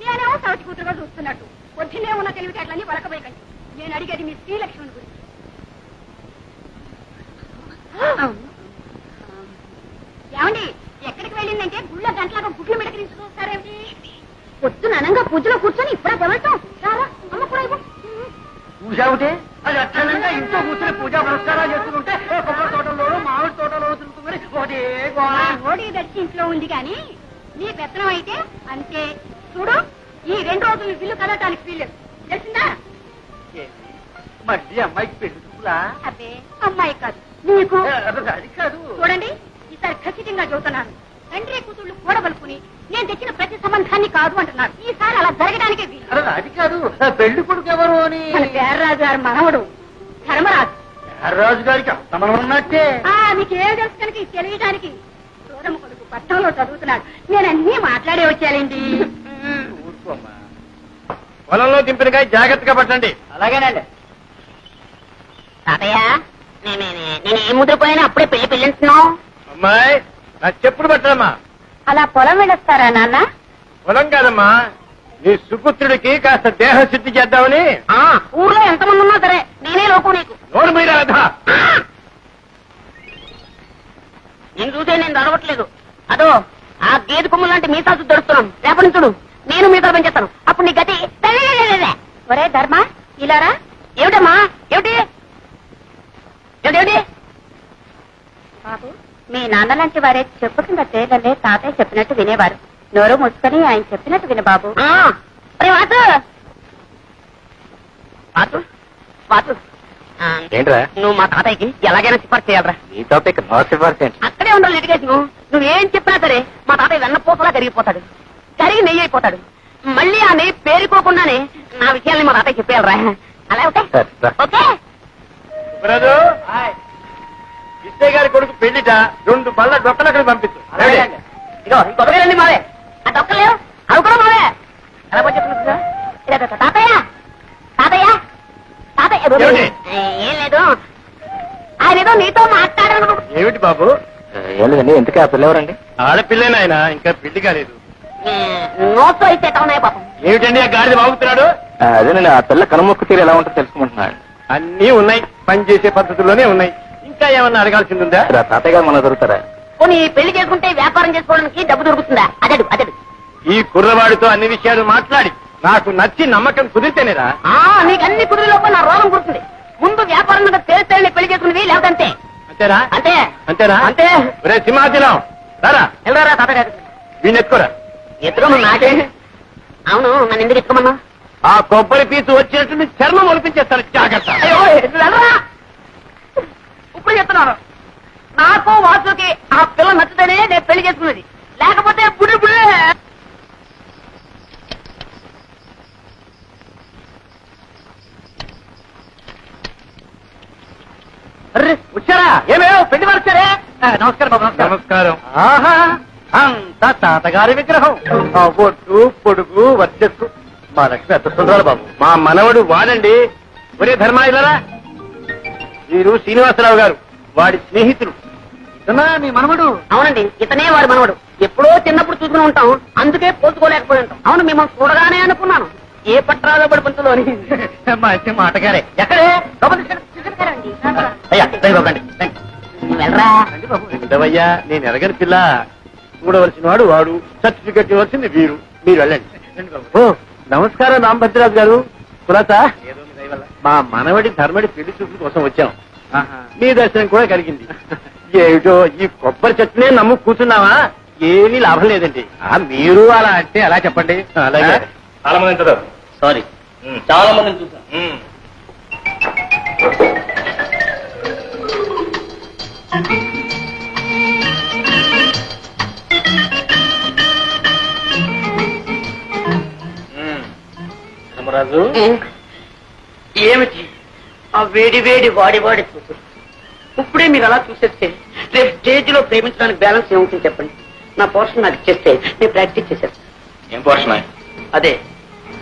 నేనేమో సవతి కూతురుగా చూస్తున్నట్టు. పొద్దునే ఉన్న తెలివితేటలన్నీ వలకపోయకండి. నేను అడిగేది మీ శ్రీలక్ష్మి గురించి. ఏమండి ఎక్కడికి వెళ్ళిందంటే గుళ్ళ గంటలాగా గుడ్లు మిడకరించి చూస్తారేమిటి? పొద్దున అనంగా పూజలో కూర్చొని ఇప్పుడే వెళ్తాం. రారా అమ్మ కూడా ఇవ్వు. పూజావుతే అది అక్షరంగా ఇంట్లో కూర్చొని పూజా పురస్కారాలు చేస్తుంటే కొబ్బరి తోటలోనూ మామిడి తోటలోనూ తిరుగుతుందని ఒకటే ఓడి దర్శి ఇంట్లో ఉంది కానీ నీ పెత్తనం అయితే అంతే. చూడు ఈ 2 రోజులు బిల్లు కదటానికి వీల్లేదు తెలిసిందా? మళ్ళీ అమ్మాయికి పెళ్లి చూపులా? అబ్బే అమ్మాయి కాదు నీకు. అది కాదు. చూడండి ఈసారి ఖచ్చితంగా చెబుతున్నాను. తండ్రి కూతుళ్ళు కూడబలుకుని నేను తెచ్చిన ప్రతి సంబంధాన్ని కాదు అంటున్నారు. ఈసారి అలా జరగడానికే వీలు. అది కాదు. పెళ్లి కొడుకు ఎవరు అని? పేర్రాజు గారి మనవడు ధర్మరాజు. రాజు గారికి అంత మనం ఉన్నట్టే. మీకు ఏం తెలుసు కనుక ఇది తెలియడానికి. దూరం కొడుకు పట్టణంలో చదువుతున్నాడు. నేను అన్నీ మాట్లాడే వచ్చానండి. ఊరుకోమ్మా. పొలంలో దింపినకాయ జాగ్రత్తగా పట్టండి. అలాగేనండి. తాతయ్య నేను ఏ ముద్రపోయినా అప్పుడే పెళ్లి పెళ్ళిస్తున్నావు. అమ్మాయి నాకు చెప్పుడు పట్టదమ్మా. అలా పొలం వెళ్ళొస్తారా నాన్న? పొలం కాదమ్మా, నీ సుపుత్రుడికి కాస్త దేహ శుద్ధి చేద్దామని. ఊర్లో ఎంతమంది ఉన్నా సరే నేనే లోకం నీకు. నోరు మీరా నేను చూసే నేను దొరవట్లేదు. అదో ఆ గేదె కొమ్ము లాంటి మీసాలు దొరుకుతున్నాను. రేపటి నుంచి నేను మీసాలు పెంచేస్తాను. అప్పుడు నీ గతి. ఒరే ధర్మ ఇలారా. ఏమిటమ్మా ఏమిటి ఏమిటి? బాబు మీ నాన్న లాంటి వారే చెప్పు కింద తేలలే తాతయ్య చెప్పినట్టు వినేవారు. నోరు మూసుకొని ఆయన చెప్పినట్టు విన బాబు. ఏంట్రా నువ్వు మా తాతయ్యకి ఎలాగైనా సిఫార్సు చేయాలరా. నీ టాపిక్ నో సిఫార్సు. అక్కడే ఉండాలి లిటిగేషన్. నువ్వేం చెప్పినా సరే మా తాతయ్య వెన్నపోసలా కరిగిపోతాడు. కరిగి నెయ్యి అయిపోతాడు. మళ్ళీ ఆ నెయ్యి పేరుకోకుండానే నా విషయాల్ని మా తాతయ్య చెప్పేయాలరా. అలా ఓకే ఓకే. విజయ్ గారి కొడుకు పెళ్లిట 2 బళ్ళ డొక్కలక్కడికి పంపించు. ఇగో ఈ కొబ్బరికాయలన్నీ మావే. ఆ డొక్కలేవు అవి కూడా మావే. ఎలా పోయి చెప్తున్నా తాతయ్య తాతయ్య తాతయ్య. ఏం లేదు ఆయన ఏదో నీతో మాట్లాడాను. ఏమిటి బాబు? ఏం లేదండి. ఎందుకు ఆ పిల్ల ఎవరండి? ఆడపిల్లేనాయన, ఇంకా పెళ్లి కాలేదు. నోట్తో అయితే ఉన్నాయి పాపం. ఏమిటండి ఆ గాడిద బాగుతున్నాడు? అదేనండి, ఆ పిల్ల కనుమొక్కు తీరు ఎలా ఉంటుందో తెలుసుకుంటున్నాడు. అన్నీ ఉన్నాయి, పనిచేసే పద్ధతుల్లోనే ఉన్నాయి. ఇంకా ఏమన్నా అడగాల్సిందిందా? తాతయ్య గారు మన దొరుకుతారా? పోనీ పెళ్లి చేసుకుంటే వ్యాపారం చేసుకోవడానికి డబ్బు దొరుకుతుందా? అదడు అదడు. ఈ కుర్రవాడితో అన్ని విషయాలు మాట్లాడి నాకు నచ్చి నమ్మకం కుదిరితేనేరా. నీకు అన్ని కుదిరిలోపు నా రోగం కుడుతుంది. ముందు వ్యాపారం తెలిస్తే పెళ్లి చేసుకునేది లేదంతే. అంతేరా? అంతే అంతేనా? అంతే. రే సింహాచలం రారా. వెళ్ళరా తాతయ్య గారు. వీణ్ ఎత్తుకోరా. ఎత్తుకోమా నాకే. అవును నన్ను ఎందుకు ఎత్తుకోమన్నా? ఆ కొబ్బరి పీసు వచ్చేట్టు చర్మం ఒలిపించేస్తాను. జాగ్రత్త. ఇప్పుడు చెప్తున్నాను. నాకు వాసుకి ఆ పిల్ల నచ్చుతేనే నేను పెళ్లి చేసుకున్నది. లేకపోతే పుడి పుడే. వచ్చారా? ఏమేమో పెళ్లి వారు వచ్చారే. నమస్కారం బాబు. నమస్కారం. ఆహా అంతా తాతగారి విగ్రహం. ఒట్టు పొడుగు వర్చస్సు మా లక్ష్మి అత్తుండాలి బాబు. మా మనవడు వాడండి. ఒరే ధర్మాయిలరా, వీరు శ్రీనివాసరావు గారు, వాడి స్నేహితులు. ఇతనా మీ మనవడు? అవునండి ఇతనే వారి మనవడు. ఎప్పుడో చిన్నప్పుడు చూసుకుని ఉంటాం, అందుకే పోల్చుకోలేకపోయి ఉంటాం. అవును మిమ్మల్ని చూడగానే అనుకున్నాను ఏ పట్టాలో పడి పంతులు అని. మంచి మాటగారే. ఎక్కడే? నువ్వు వెళ్ళరా. ఉండవయ్యా, నేను ఎరగని పిల్ల. చూడవలసిన వాడు వాడు, సర్టిఫికెట్ ఇవ్వాల్సింది వీరు. మీరు వెళ్ళండి. ఓ నమస్కారం రామభద్రరాజు గారు. కులత మా మనవడి ధర్మడి పెళ్లి చూపుల కోసం వచ్చాం. మీ దర్శనం కూడా కలిగింది. ఏమిటో ఈ కొబ్బరి చెట్టునే నమ్ము కూర్చున్నావా? ఏమీ లాభం లేదండి. మీరు అలా అంటే అలా చెప్పండి. అలాగే చాలా మంది ఉంటారు. సారీ, చాలా మందిని చూసాను. ధర్మరాజు, ఏమిటి ఆ వేడి వేడి వాడి వాడి చూసు? ఇప్పుడే మీరు అలా చూసేస్తే రేపు స్టేజ్ లో ప్రేమించడానికి బ్యాలెన్స్ ఏముంటుంది చెప్పండి. నా పోర్షన్ నాకు ఇచ్చేస్తే నేను ప్రాక్టీస్ చేశాను. ఏం పోర్షన్? అదే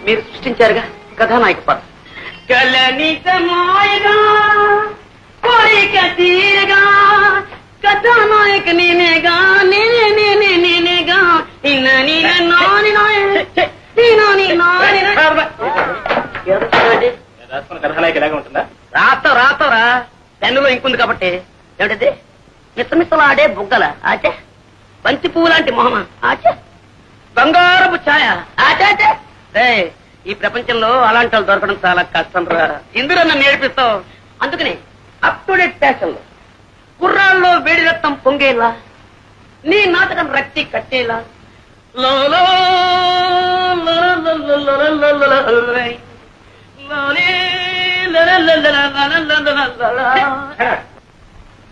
మీరు సృష్టించారుగా కథానాయక పాత్ర. కథానాయక నేనేగా, నేనేగా. కథానాయక ఎలాగా ఉంటుందా? రాస్తారా పెన్నులో ఇంకుంది కాబట్టి. ఏమిటది? మిత్తమిత్తలు ఆడే బుగ్గల ఆచే, బంతి పువ్వు లాంటి మొహమ ఆచే, బంగారపు ఛాయ ఆచాచే. ఈ ప్రపంచంలో అలాంటి వాళ్ళు దొరకడం చాలా కష్టం రా. ఇందులో నన్ను నేర్పిస్తావు. అందుకని అప్ టు డేట్ ఫ్యాషన్ లో కుర్రాల్లో వేడి రక్తం పొంగేలా, నీ నాటకం రక్తి కట్టేలా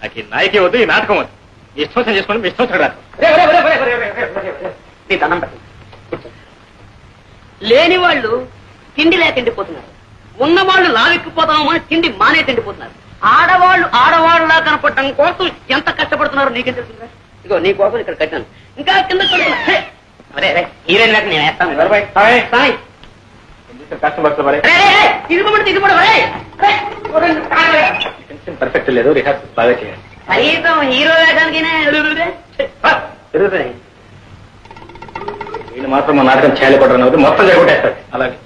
నాకు నాయకే వద్దు, ఈ నాటకం వద్దు. మీ ఇష్టం చేసుకోండి, మీ ఇష్టం రాదు. నీ దండం పెట్టండి. లేని వాళ్ళు తిండి లేక తిండిపోతున్నారు, ఉన్నవాళ్ళు లావెక్కిపోతామని తిండి మానే తిండిపోతున్నారు. ఆడవాళ్ళులా కనపడటం కోసం ఎంత కష్టపడుతున్నారో నీకేం తెలుస్తుందా? ఇగో నీ కోసం ఇక్కడ కట్టాను, ఇంకా కింద హీరోయిన్ లేక నేను వేస్తాను. పర్ఫెక్ట్ లేదు, రిహార్సల్ బాగా చేయాలి. కనీసం హీరో వేయడానికి వీళ్ళు మాత్రం మా నాటకం చేయలేకూడదు, అవుతుంది మొత్తం జరగొట్టేస్తారు. అలాగే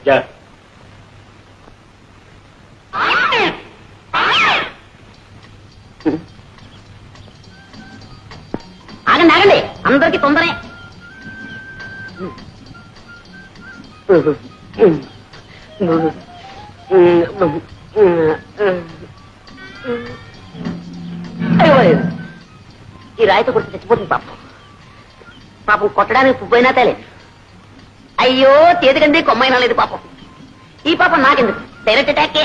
ఆగండి, అందరికి తొందరే. ఈ రాయితో కొట్టి చచ్చిపోతుంది పాపం కొట్టడానికి పువ్వైనా తేలేదు. అయ్యో చేతికంది కొమ్మైనా లేదు పాపం. ఈ పాపం నాకెందుకు, డైరెక్ట్ అటాకే.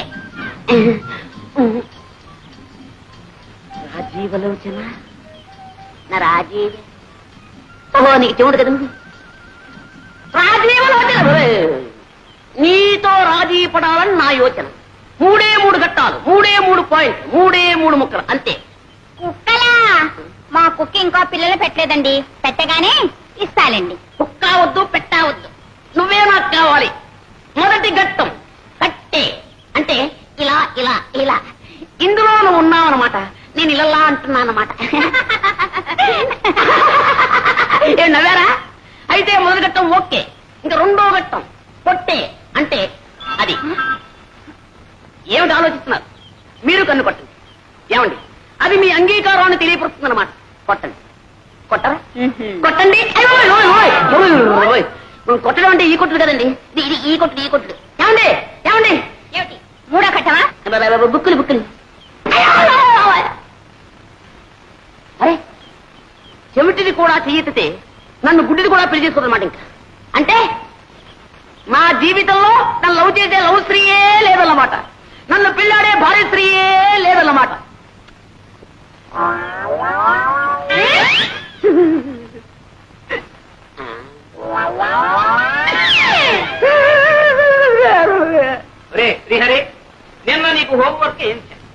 రాజీవలోచన నా రాజీవ. ఓహో నీకు చెవుడు కదా. రాజీవలోచన నీతో రాజీ పడాలని నా యోచన. 3 ఘట్టాలు, 3 పాయింట్లు, 3 ముక్కలు అంతే. కుక్కలా? మా కుక్క ఇంకా పిల్లలు పెట్టలేదండి, పెట్టగానే ఇస్తాలండి. కుక్క వద్దు, పెట్టవద్దు, నువ్వే నాకు కావాలి. మొదటి ఘట్టం కట్టే అంటే ఇలా ఇలా ఇలా. ఇందులో నువ్వు ఉన్నావన్నమాట, నేను ఇలా అంటున్నానమాట. ఏం నవ్వారా? అయితే మొదటి ఘట్టం ఓకే. ఇంకా 2వ ఘట్టం కొట్టే అంటే అది. ఏమిటి ఆలోచిస్తున్నారు? మీరు కన్ను కొట్టండి. ఏమండి, అది మీ అంగీకారాన్ని తెలియపరుస్తుంది అన్నమాట. కొట్టండి. కొట్టరా? కొట్టండి. కొట్టడం అంటే ఈ కొట్టుడు కదండి, ఇది ఈ కొట్టుడు, ఈ కొట్టుడు. ఏమండి ఏమండి, ఏమిటి 3వ ఘట్టమా? బుక్కులు. అరే చెవిటిది కూడా చెయ్యెత్తితే నన్ను గుడ్డిది కూడా పెళ్లి చేసుకోదన్నమాట. ఇంకా అంటే నా జీవితంలో నన్ను లవ్ చేసే లవ్ స్త్రీయే లేదన్నమాట, నన్ను పెళ్ళాడే భార్య స్త్రీయే లేదన్నమాట. శ్రీహరి, నిన్న నీకు హోంవర్క్ ఏం చేయాలి?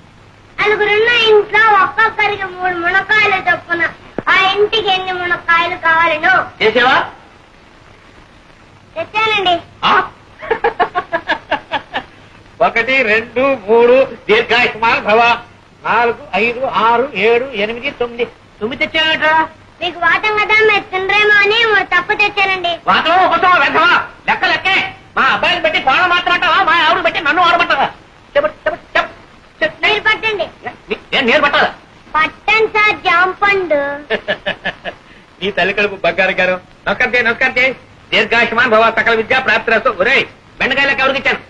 నలుగురున్న ఇంట్లో ఒక్కొక్కరికి 3 మునక్కాయలు చొప్పున ఆ ఇంటికి ఎన్ని మునక్కాయలు కావాలను చేసేవా? తెచ్చానండి. 1 2 3 దీర్ఘాయుష్మాన్ భవ. 4 5 6 7 8 9 నువ్వు తెచ్చావేంట్రా? మీకు వాటం కదా, మీరు తినరేమో అని 3 తప్పు తెచ్చానండి. వాతం ఒకటో వెంటవా? లెక్కే. మా అబ్బాయిని బట్టి కోణ మాత్రమంటావా, మా ఆవిడ బట్టి నన్ను ఆడబట్టవా? మీరు పట్టండి. నేను పట్టాలా? పట్టండి సార్, నీ తల్లి కడుపు బంగారు గారు నొక్కంతే దీర్ఘాయుష్మాన్ భవ సకల విద్యా ప్రాప్తిరస్తు. ఒరే బెండకాయలకు ఎవరికి ఇచ్చాను?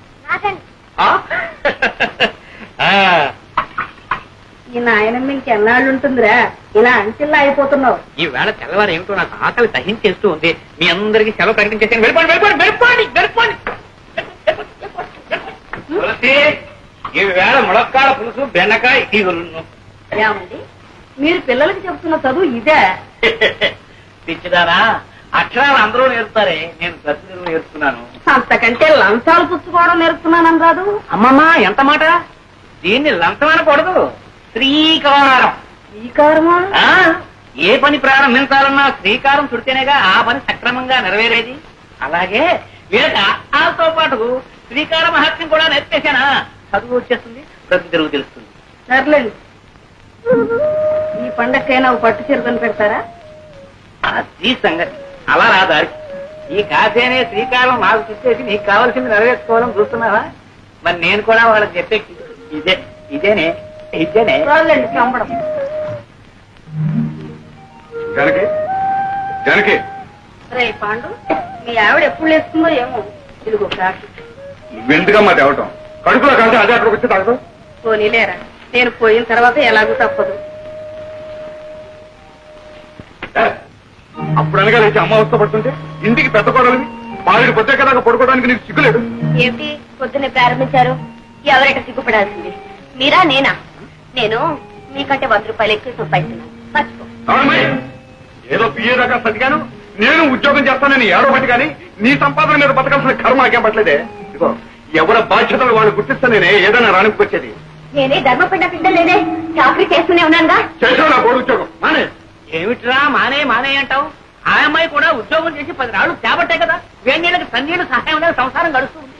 ఈ నాయనమ్మ ఇంకెన్నాళ్ళు ఉంటుందిరా, ఇలా అంచెల్లా అయిపోతున్నావు. ఈ వేళ తెల్లవారు ఏమిటో నాకు ఆకలి సహించేస్తూ ఉంది. మీ అందరికి సెలవు ప్రకటించేసాను. వెళ్ళిపోండి. ఈ వేళ ములక్కాడ పులుసు బెండకాయ తీగులు. ఏమండి, మీరు పిల్లలకి చెప్తున్న చదువు ఇదే? పిచ్చిదానా, అక్షరాలు అందరూ నేర్పుతారే, నేను ప్రతిదీ నేర్చుకున్నాను. అంతకంటే లంచాలు పుచ్చుకోవడం నేర్పుతున్నానని కాదు. అమ్మమ్మా ఎంత మాట! దీన్ని లంచం అనకూడదు, శ్రీకారం. శ్రీకారమా? ఏ పని ప్రారంభించాలన్నా శ్రీకారం చుడితేనేగా ఆ పని సక్రమంగా నెరవేరేది. అలాగే వీళ్ళకి ఆతో పాటు శ్రీకార మహత్యం కూడా నేర్పేశానా, చదువు వచ్చేస్తుంది, ప్రతి తిరుగు తెలుస్తుంది. సర్లేండి, ఈ పండక్కైనా పట్టు చీరకొని పెడతారా? అది సంగతి. అలా రాదారి ఈ కాశీ అనే శ్రీకారం నాకు చూసేసి నీకు కావాల్సింది నెరవేర్చుకోవాలని చూస్తున్నావా? మరి నేను కూడా వాళ్ళకి చెప్పే ఇదేనే. రాళ్ళండి చంపడం. జానకి రే పాండు, మీ ఆవిడ ఎప్పుడు లేస్తుందో ఏమో. ఇదిగో కాఫీ. నువ్వెందుగా మా తేవటం? కడుపులో కలిసి అదే అక్కడికి వచ్చి తాగదు. పోనీలేరా, నేను పోయిన తర్వాత ఎలాగూ తప్పదు. అప్పుడు అనగా లేచి అమ్మ అవస్థ పడుతుంటే ఇంటికి పెద్ద కోడలిని బాలుడి పొద్దే కదా పడుకోవడానికి నీకు సిగ్గులేదు. ఏమిటి పొద్దున్నే ప్రారంభించారు? ఎవరైనా సిగ్గుపడాల్సింది మీరా నేనా? నేను మీకంటే 100 రూపాయలు ఎక్కువ సంపాదిస్తున్నాను, మర్చిపో. ఏదో పిఏ దాకా సతిగాను, నేను ఉద్యోగం చేస్తానని ఏడో బట్టి కానీ నీ సంపాదన మీద బతకాల్సిన కర్మ నాకేం పట్టలేదే. ఇదిగో ఎవరి బాధ్యతలు వాళ్ళు గుర్తిస్తే నేనే ఏదైనా రాణికొచ్చేది. నేనే ధర్మపిండ పిండలేనే, చాకరీ చేస్తూనే ఉన్నానుగా. చేసావు నా కోడి ఉద్యోగం మానే. ఏమిట్రా మానే అంటావు? ఆ అమ్మాయి కూడా ఉద్యోగం చేసి 10 నాళ్ళు చేపట్టే కదా, వేణీళ్ళకి సన్నీళ్ళు సహాయం అనేది సంసారం గడుస్తుంది.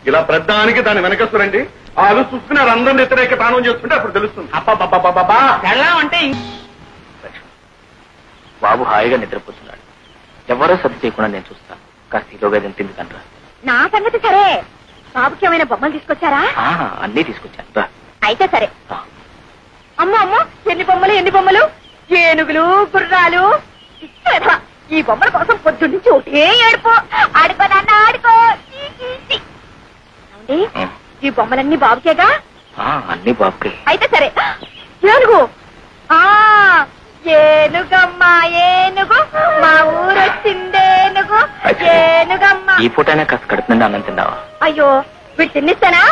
ఇలా ప్రధానికి దాన్ని వెనకస్తురండి, వాళ్ళు చూసుకుని అందరిని వ్యతిరేక తానం చేస్తుంటే అప్పుడు తెలుస్తుంది. అబ్బా వెళ్ళాం అంటే బాబు హాయిగా నిద్రపోతున్నాడు. ఎవరో సర్ది చేయకుండా నేను చూస్తాను. కాస్త ఈలోగా తింది కంట్రా. నా సంగతి సరే, బాబుకి ఏమైనా బొమ్మలు తీసుకొచ్చారా? అన్నీ తీసుకొచ్చాను. అయితే సరే. అమ్మో ఎన్ని బొమ్మలు, ఏనుగులు, గుర్రాలు. ఈ బొమ్మల కోసం పొద్దున్న నుంచి ఒకటే ఏడుపో. ఆడుకో నాన్న ఆడుకో. ఈ బొమ్మలన్నీ బాబుకేగా? అన్ని బాబుకే. అయితే సరే. ఏనుగు, ఏనుగు మా ఊరొచ్చిందేనుగు, ఏనుగమ్మ. ఈ పూటైనా కాస్త కడుపు నిండా అన్నం తిన్నావా? అయ్యో వీడు తిన్నిస్తానా?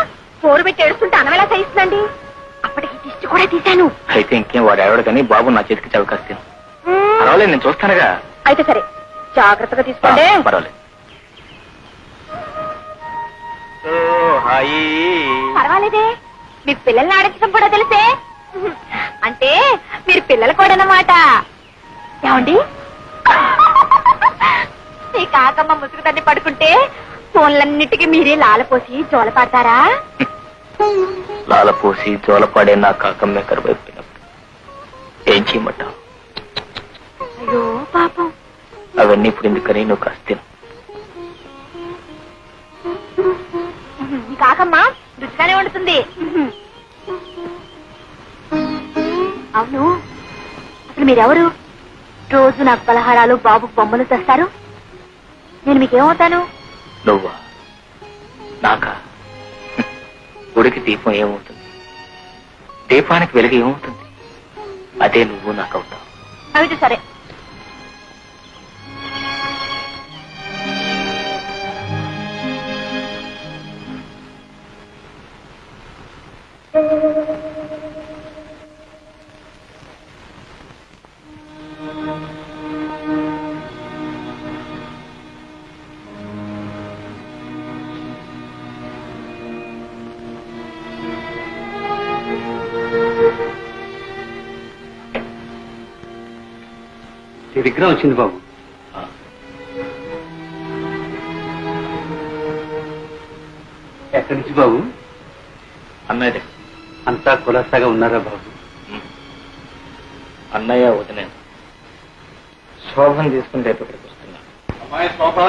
పోరు పెట్టి ఏడుస్తుంటే అన్నం ఎలా సహిస్తుందండి? అప్పటికి దిష్టి కూడా తీశాను. అయితే ఇంకేం వాడు ఎవడు కానీ బాబు నా చేతికి చవకాస్తాను. పర్వాలేదు, నేను చూస్తానుగా. అయితే సరే, జాగ్రత్తగా తీసుకోండి. పర్వాలేదు. పర్వాలేదే, మీ పిల్లల్ని ఆడించడం కూడా తెలిసే. అంటే మీరు పిల్లలు కూడా అన్నమాట. ఏమండి, ఈ కాకమ్మ ముసుగు తన్ని పడుకుంటే ఫోన్లన్నిటికీ మీరే లాలపోసి జోల పాడతారా? లాలపోసి జోలపాడే నా కాకమ్మే కరువైపోయినప్పుడు ఏం చేయమంటావు? అయ్యో పాపం. అవన్నీ ఇప్పుడు ఎందుకని నువ్వు కాస్త తిను. ఈ కాకమ్మ రుచిగానే వండుతుంది. అవును, అసలు మీరెవరు? రోజు నాకు పలహారాలు, బాబు బొమ్మలు తెస్తారు. నేను మీకేమవుతాను? నువ్వా? నాకా? గుడికి దీపం ఏమవుతుంది, దీపానికి వెలుగు ఏమవుతుంది? అదే నువ్వు నాకు అవుతావు. అయితే సరే. విగ్రహం వచ్చింది బాబు. ఎక్కడి నుంచి బాబు? అన్నయ్య అంతా కులాసాగా ఉన్నారా బాబు? అన్నయ్య వదిన శోభను తీసుకుని రేపు ఇక్కడికి వస్తున్నా. అమ్మాయి శోభ,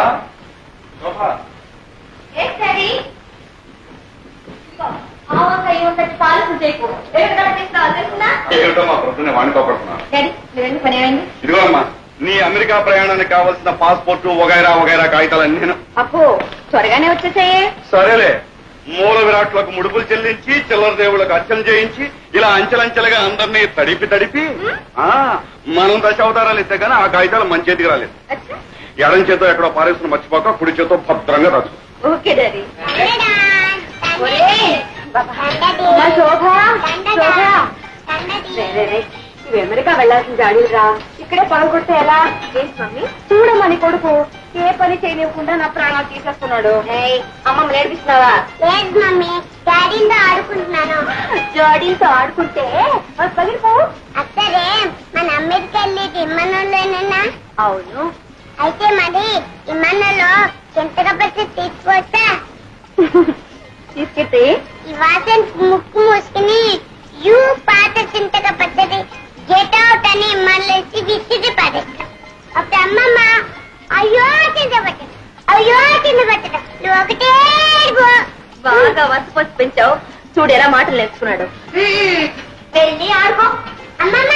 పాలు చేయకు. ఎక్కడ కనిపిస్తున్నావు తెలుసునా? ఏమిటో మా ప్రొద్దునే వాణికోపడుతున్నాను. డాడీ మీరెందుకు పని అయింది? ఇదిగో అమ్మా, నీ అమెరికా ప్రయాణానికి కావాల్సిన పాస్పోర్టు వగైరా వగైరా కాగితాలన్నీ నేను. అప్పు త్వరగానే వచ్చేసాయే. సరేలే, మూల విరాట్లకు ముడుపులు చెల్లించి చిల్లర దేవుళ్ళకు అర్చన చేయించి ఇలా అంచెలంచెలుగా అందరినీ తడిపి మనం దశావతారాలు ఇస్తే గానీ ఆ కాగితాలు మన చేతికి రాలేదు. ఎడం చేతో ఎక్కడో పారేసుకుని మర్చిపోక కుడి చేతో భద్రంగా రాసు. Okay daddy. అమెరికా వెళ్లాల్సిన జాడీరా, ఇక్కడే పనులు కొడితే ఎలా? ఏంటి మమ్మీ? చూడమని కొడుకు ఏ పని చేయనివ్వకుండా నా ప్రాణాలు తీసేస్తున్నాడు. అమ్మమ్మ నేర్పిస్తున్నావా? లేదు మమ్మీ, డాడీతో ఆడుకుంటున్నాను. జాడీతో ఆడుకుంటే పగిలిపో. అసలే మన అమెరికా వెళ్ళేది ఇమ్మనంలోనేనా? అవును. అయితే మరి ఇమ్మనంలో చింతగా పచ్చి తీసుకొస్తా. తీసుకెళ్తే ఈ వాసన ముక్కు మూసుకుని యూ పాత చింతగా పచ్చది గెట్ అవుట్ అని ఇమ్మన్లేసి విసిరి పడేస్తా. అప్పుడు అమ్మమ్మ అయ్యో చింత పట్టదు, అయ్యో చింత పట్టదు, నువ్వు ఒకటే బాగా వసపోసి పెంచావు. చూడు ఎలా మాటలు నేర్చుకున్నాడు. వెళ్ళి ఆడుకో. అమ్మమ్మ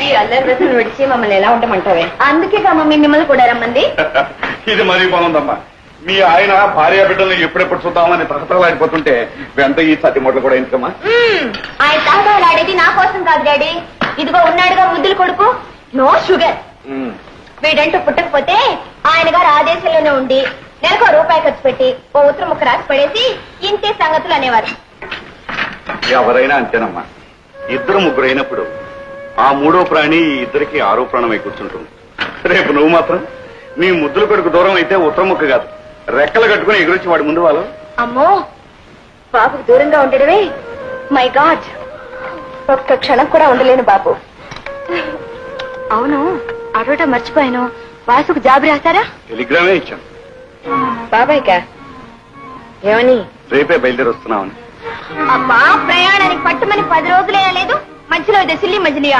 ఈ అల్లరి రోజులు విడిచి మమ్మల్ని ఎలా ఉండమంటావే? అందుకే మమ్మీ మిమ్మల్ని కూడా రమ్మంది. ఇది మరీ బాగుందమ్మా. మీ ఆయన భార్య బిడ్డలను ఎప్పుడెప్పుడు చూద్దామని తహతలాడిపోతుంటే వెంట ఈ సతి మొదలు కూడా ఎందుకమ్మా? ఆయన తహతలాడేది నా కోసం కాదు డాడీ. ఇదిగో ఉన్నాడుగా ముద్దులు కొడుకు, నో షుగర్. వీడంటూ పుట్టకపోతే ఆయన గారు ఆ దేశంలోనే ఉండి నెలకు రూపాయి ఖర్చు పెట్టి ఓ ఉత్తరం ముక్క రాసి పడేసి ఇంతే సంగతులు అనేవారు. ఎవరైనా అంతేనమ్మా. ఇద్దరు ముగ్గురు అయినప్పుడు ఆ మూడో ప్రాణి ఈ ఇద్దరికి ఆరో ప్రాణమై కూర్చుంటుంది. రేపు నువ్వు మాత్రం నీ ముద్దుల కొడుకు దూరం అయితే ఉత్తరం ముక్క కాదు, రెక్కలు కట్టుకుని ఎగురొచ్చి వాడి ముందు వాళ్ళు. అమ్మో, బాబుకు దూరంగా ఉండడమే మై గాడ్. ఒక్క క్షణం కూడా ఉండలేను బాబు. అవును, అడవటం మర్చిపోయాను. వాసుకు జాబు రాశారా? టెలిగ్రామే ఇచ్చాను. బాబాయ్కా? ఏమని? రేపే బయలుదేరి వస్తున్నామని. అబ్బా, ప్రయాణానికి పట్టుమని 10 రోజులే లేదు, మధ్యలో ఇదే సిల్లి మజిలియా?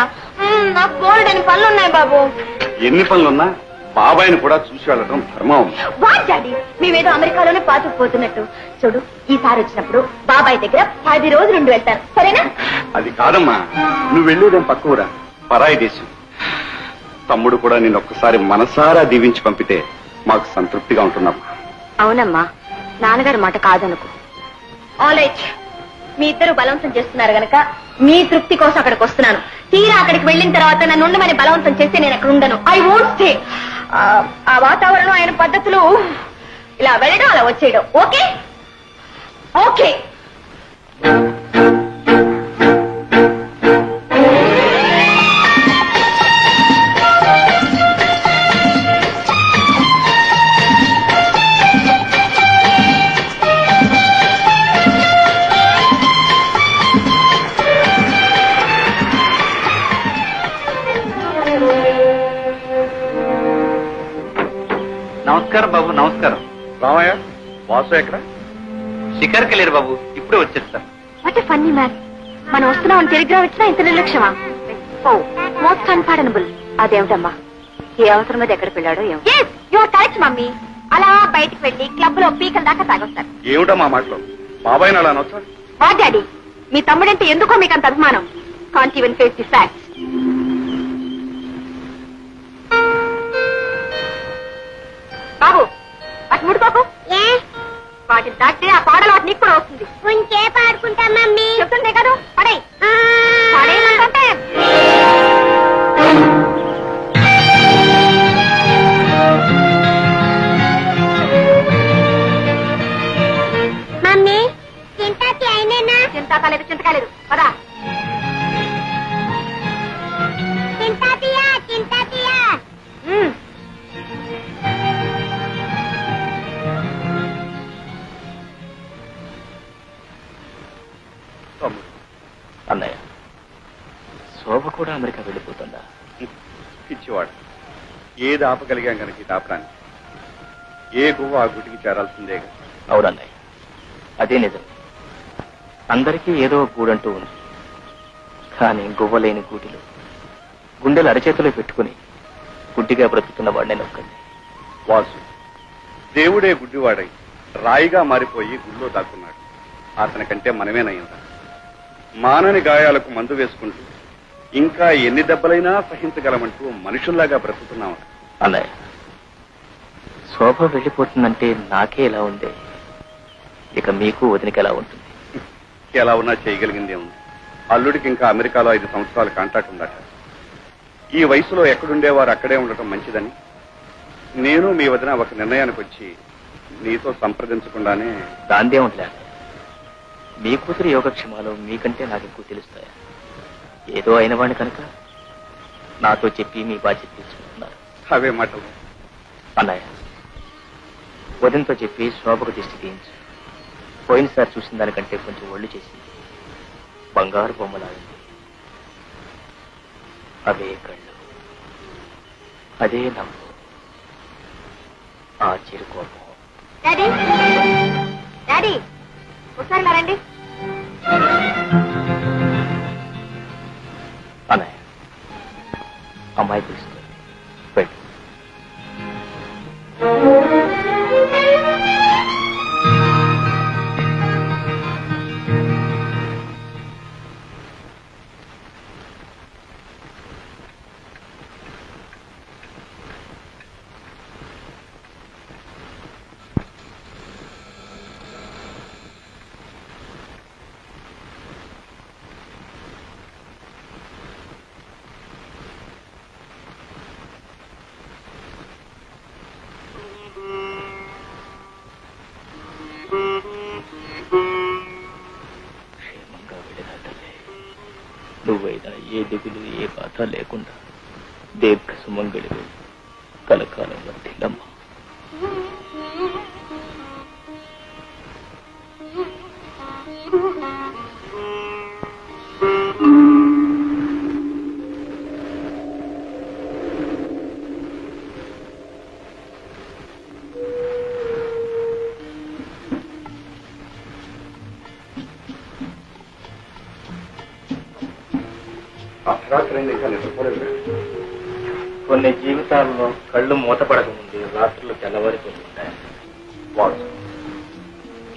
నాకు కోల్డని పనులున్నాయి బాబు. ఎన్ని పనులున్నా బాబాయిని కూడా చూసి వెళ్ళడం ధర్మం. వాట్ డాడీ, మేమేదో అమెరికాలోనే పాతుకుపోతున్నట్టు. చూడు, ఈసారి వచ్చినప్పుడు బాబాయ్ దగ్గర 10 రోజులు ఉండి వెళ్తారు, సరేనా? అది కాదమ్మా, నువ్వు వెళ్ళేదేం పక్క ఊరా, పరాయి దేశం. తమ్ముడు కూడా నేను ఒక్కసారి మనసారా దీవించి పంపితే మాకు సంతృప్తిగా ఉంటున్నామ్మా. అవునమ్మా, నాన్నగారి మాట కాదనుకో. ఆల్రైట్, మీ ఇద్దరు బలవంతం చేస్తున్నారు గనక మీ తృప్తి కోసం అక్కడికి వస్తున్నాను. తీరా అక్కడికి వెళ్ళిన తర్వాత నన్ను ఉండమని బలవంతం చేస్తే నేను అక్కడ ఉండను. I won't stay. ఆ వాతావరణం, ఆయన పద్ధతులు, ఇలా వెళ్ళడం అలా వచ్చేయడం. Okay okay. నమస్కారం బాబు. నమస్కారం. రామయ్య, వాసు ఎక్కడ? షికార్కి వెళ్ళారు బాబు, ఇప్పుడే వచ్చేస్తా. What a funny man. మనం వస్తున్నామని టెలిగ్రామ్ ఇచ్చినా ఇంత నిర్లక్ష్యమా? ఓ, మోస్ట్ అన్పార్డనబుల్. అదేమిటమ్మా, ఏ అవసరం మీద ఎక్కడికి వెళ్ళాడో ఏమో. Your correct mummy. అలా బయటికి వెళ్ళి క్లబ్ లో పీకల దాకా తాగొస్తారు. ఏమిటమ్మా మాటలు? బాబాయిని అలా అనొచ్చా? వా డాడీ, మీ తమ్ముడంటే ఎందుకో మీకు అంత అభిమానం. Can't even face the facts. బాబు, అటు ముడుకోకు. వాటిని దాటితే ఆ పాడలు వాటి నీకు కూడా వస్తుంది. కొంచెం ఆడుకుంటా మమ్మీ. చెప్తుందే కదా, పడే పడేయమంటే. మమ్మీ, చింతాకి అయినేనా? చింత కాలేదు, చింత కాలేదు. పదా. చింతాతియా, చింతాతియా. అన్నయ్య, శోభ కూడా అమెరికా వెళ్ళిపోతుందా? పిచ్చివాడు. ఏది ఆపగలిగాం కనుక ఇది ఆపడానికి. ఏ గువ్వ ఆ గుటికి చేరాల్సిందే. అవునన్నయ్య, అదే నిజం. అందరికీ ఏదో గూడంటూ ఉంది. కానీ గువ్వలేని గూటిలో గుండెలు అరచేతిలో పెట్టుకుని గుడ్డిగా బ్రతుకుతున్న వాడు నేను ఒక్కడిని. వాసు, దేవుడే గుడ్డివాడై రాయిగా మారిపోయి గుళ్ళో దాక్కున్నాడు. అతనికంటే మనమే నయ్యంరా. మానని గాయాలకు మందు వేసుకుంటూ ఇంకా ఎన్ని దెబ్బలైనా సహించగలమంటూ మనుషుల్లాగా బ్రతుకుతున్నాం. అన్నయ్య, శోభ వెళ్ళిపోతుందంటే నాకే ఎలా ఉంది, ఇక మీకు వదినకి ఎలా ఉంటుంది? ఎలా ఉన్నా చేయగలిగిందే ఉంది. అల్లుడికి ఇంకా అమెరికాలో 5 సంవత్సరాల కాంట్రాక్ట్ ఉందట. ఈ వయసులో ఎక్కడుండేవారు అక్కడే ఉండటం మంచిదని నేను మీ వదిన ఒక నిర్ణయానికి వచ్చి నీతో సంప్రదించకుండానే. దాందే ఉండలే, మీ కూతురు యోగక్షేమాలు మీకంటే నాకు ఎక్కువ తెలుస్తాయా? ఏదో అయిన వాడిని కనుక నాతో చెప్పి మీ బాధ్యత తీసుకుంటున్నారు. అవే మాటలు. అన్నయ్య, వదినతో చెప్పి శోభకు దిష్టి తీయించు. పోయినసారి చూసిన దానికంటే కొంచెం ఒళ్ళు చేసి బంగారు బొమ్మలాడింది. అవే కళ్ళు, అదే నవ్వు, ఆ చిరుకోపం. డాడీ డాడీ ఒకసారి రండి. అన్నయ్య, అమ్మాయి పిలుస్తుంది, వెళ్ళు. నువ్వైనా ఏ దిగులు ఏ బాధ లేకుండా దీర్ఘ సుమంగళివి కలకాలం వర్తిల్లమ్మా. కొన్ని జీవితాల్లో కళ్ళు మూతపడకముందే రాత్రులు తెల్లవారిపోతుంటాయి.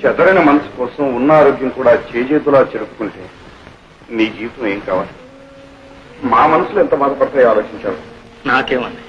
చెదరైన మనసు కోసం ఉన్న ఆరోగ్యం కూడా చేజేతులా చెరుపుకుంటే నీ జీవితం ఏం కావాలి? మా మనసులో ఎంత బాధపడతాయో ఆలోచించావు. నాకేమన్నా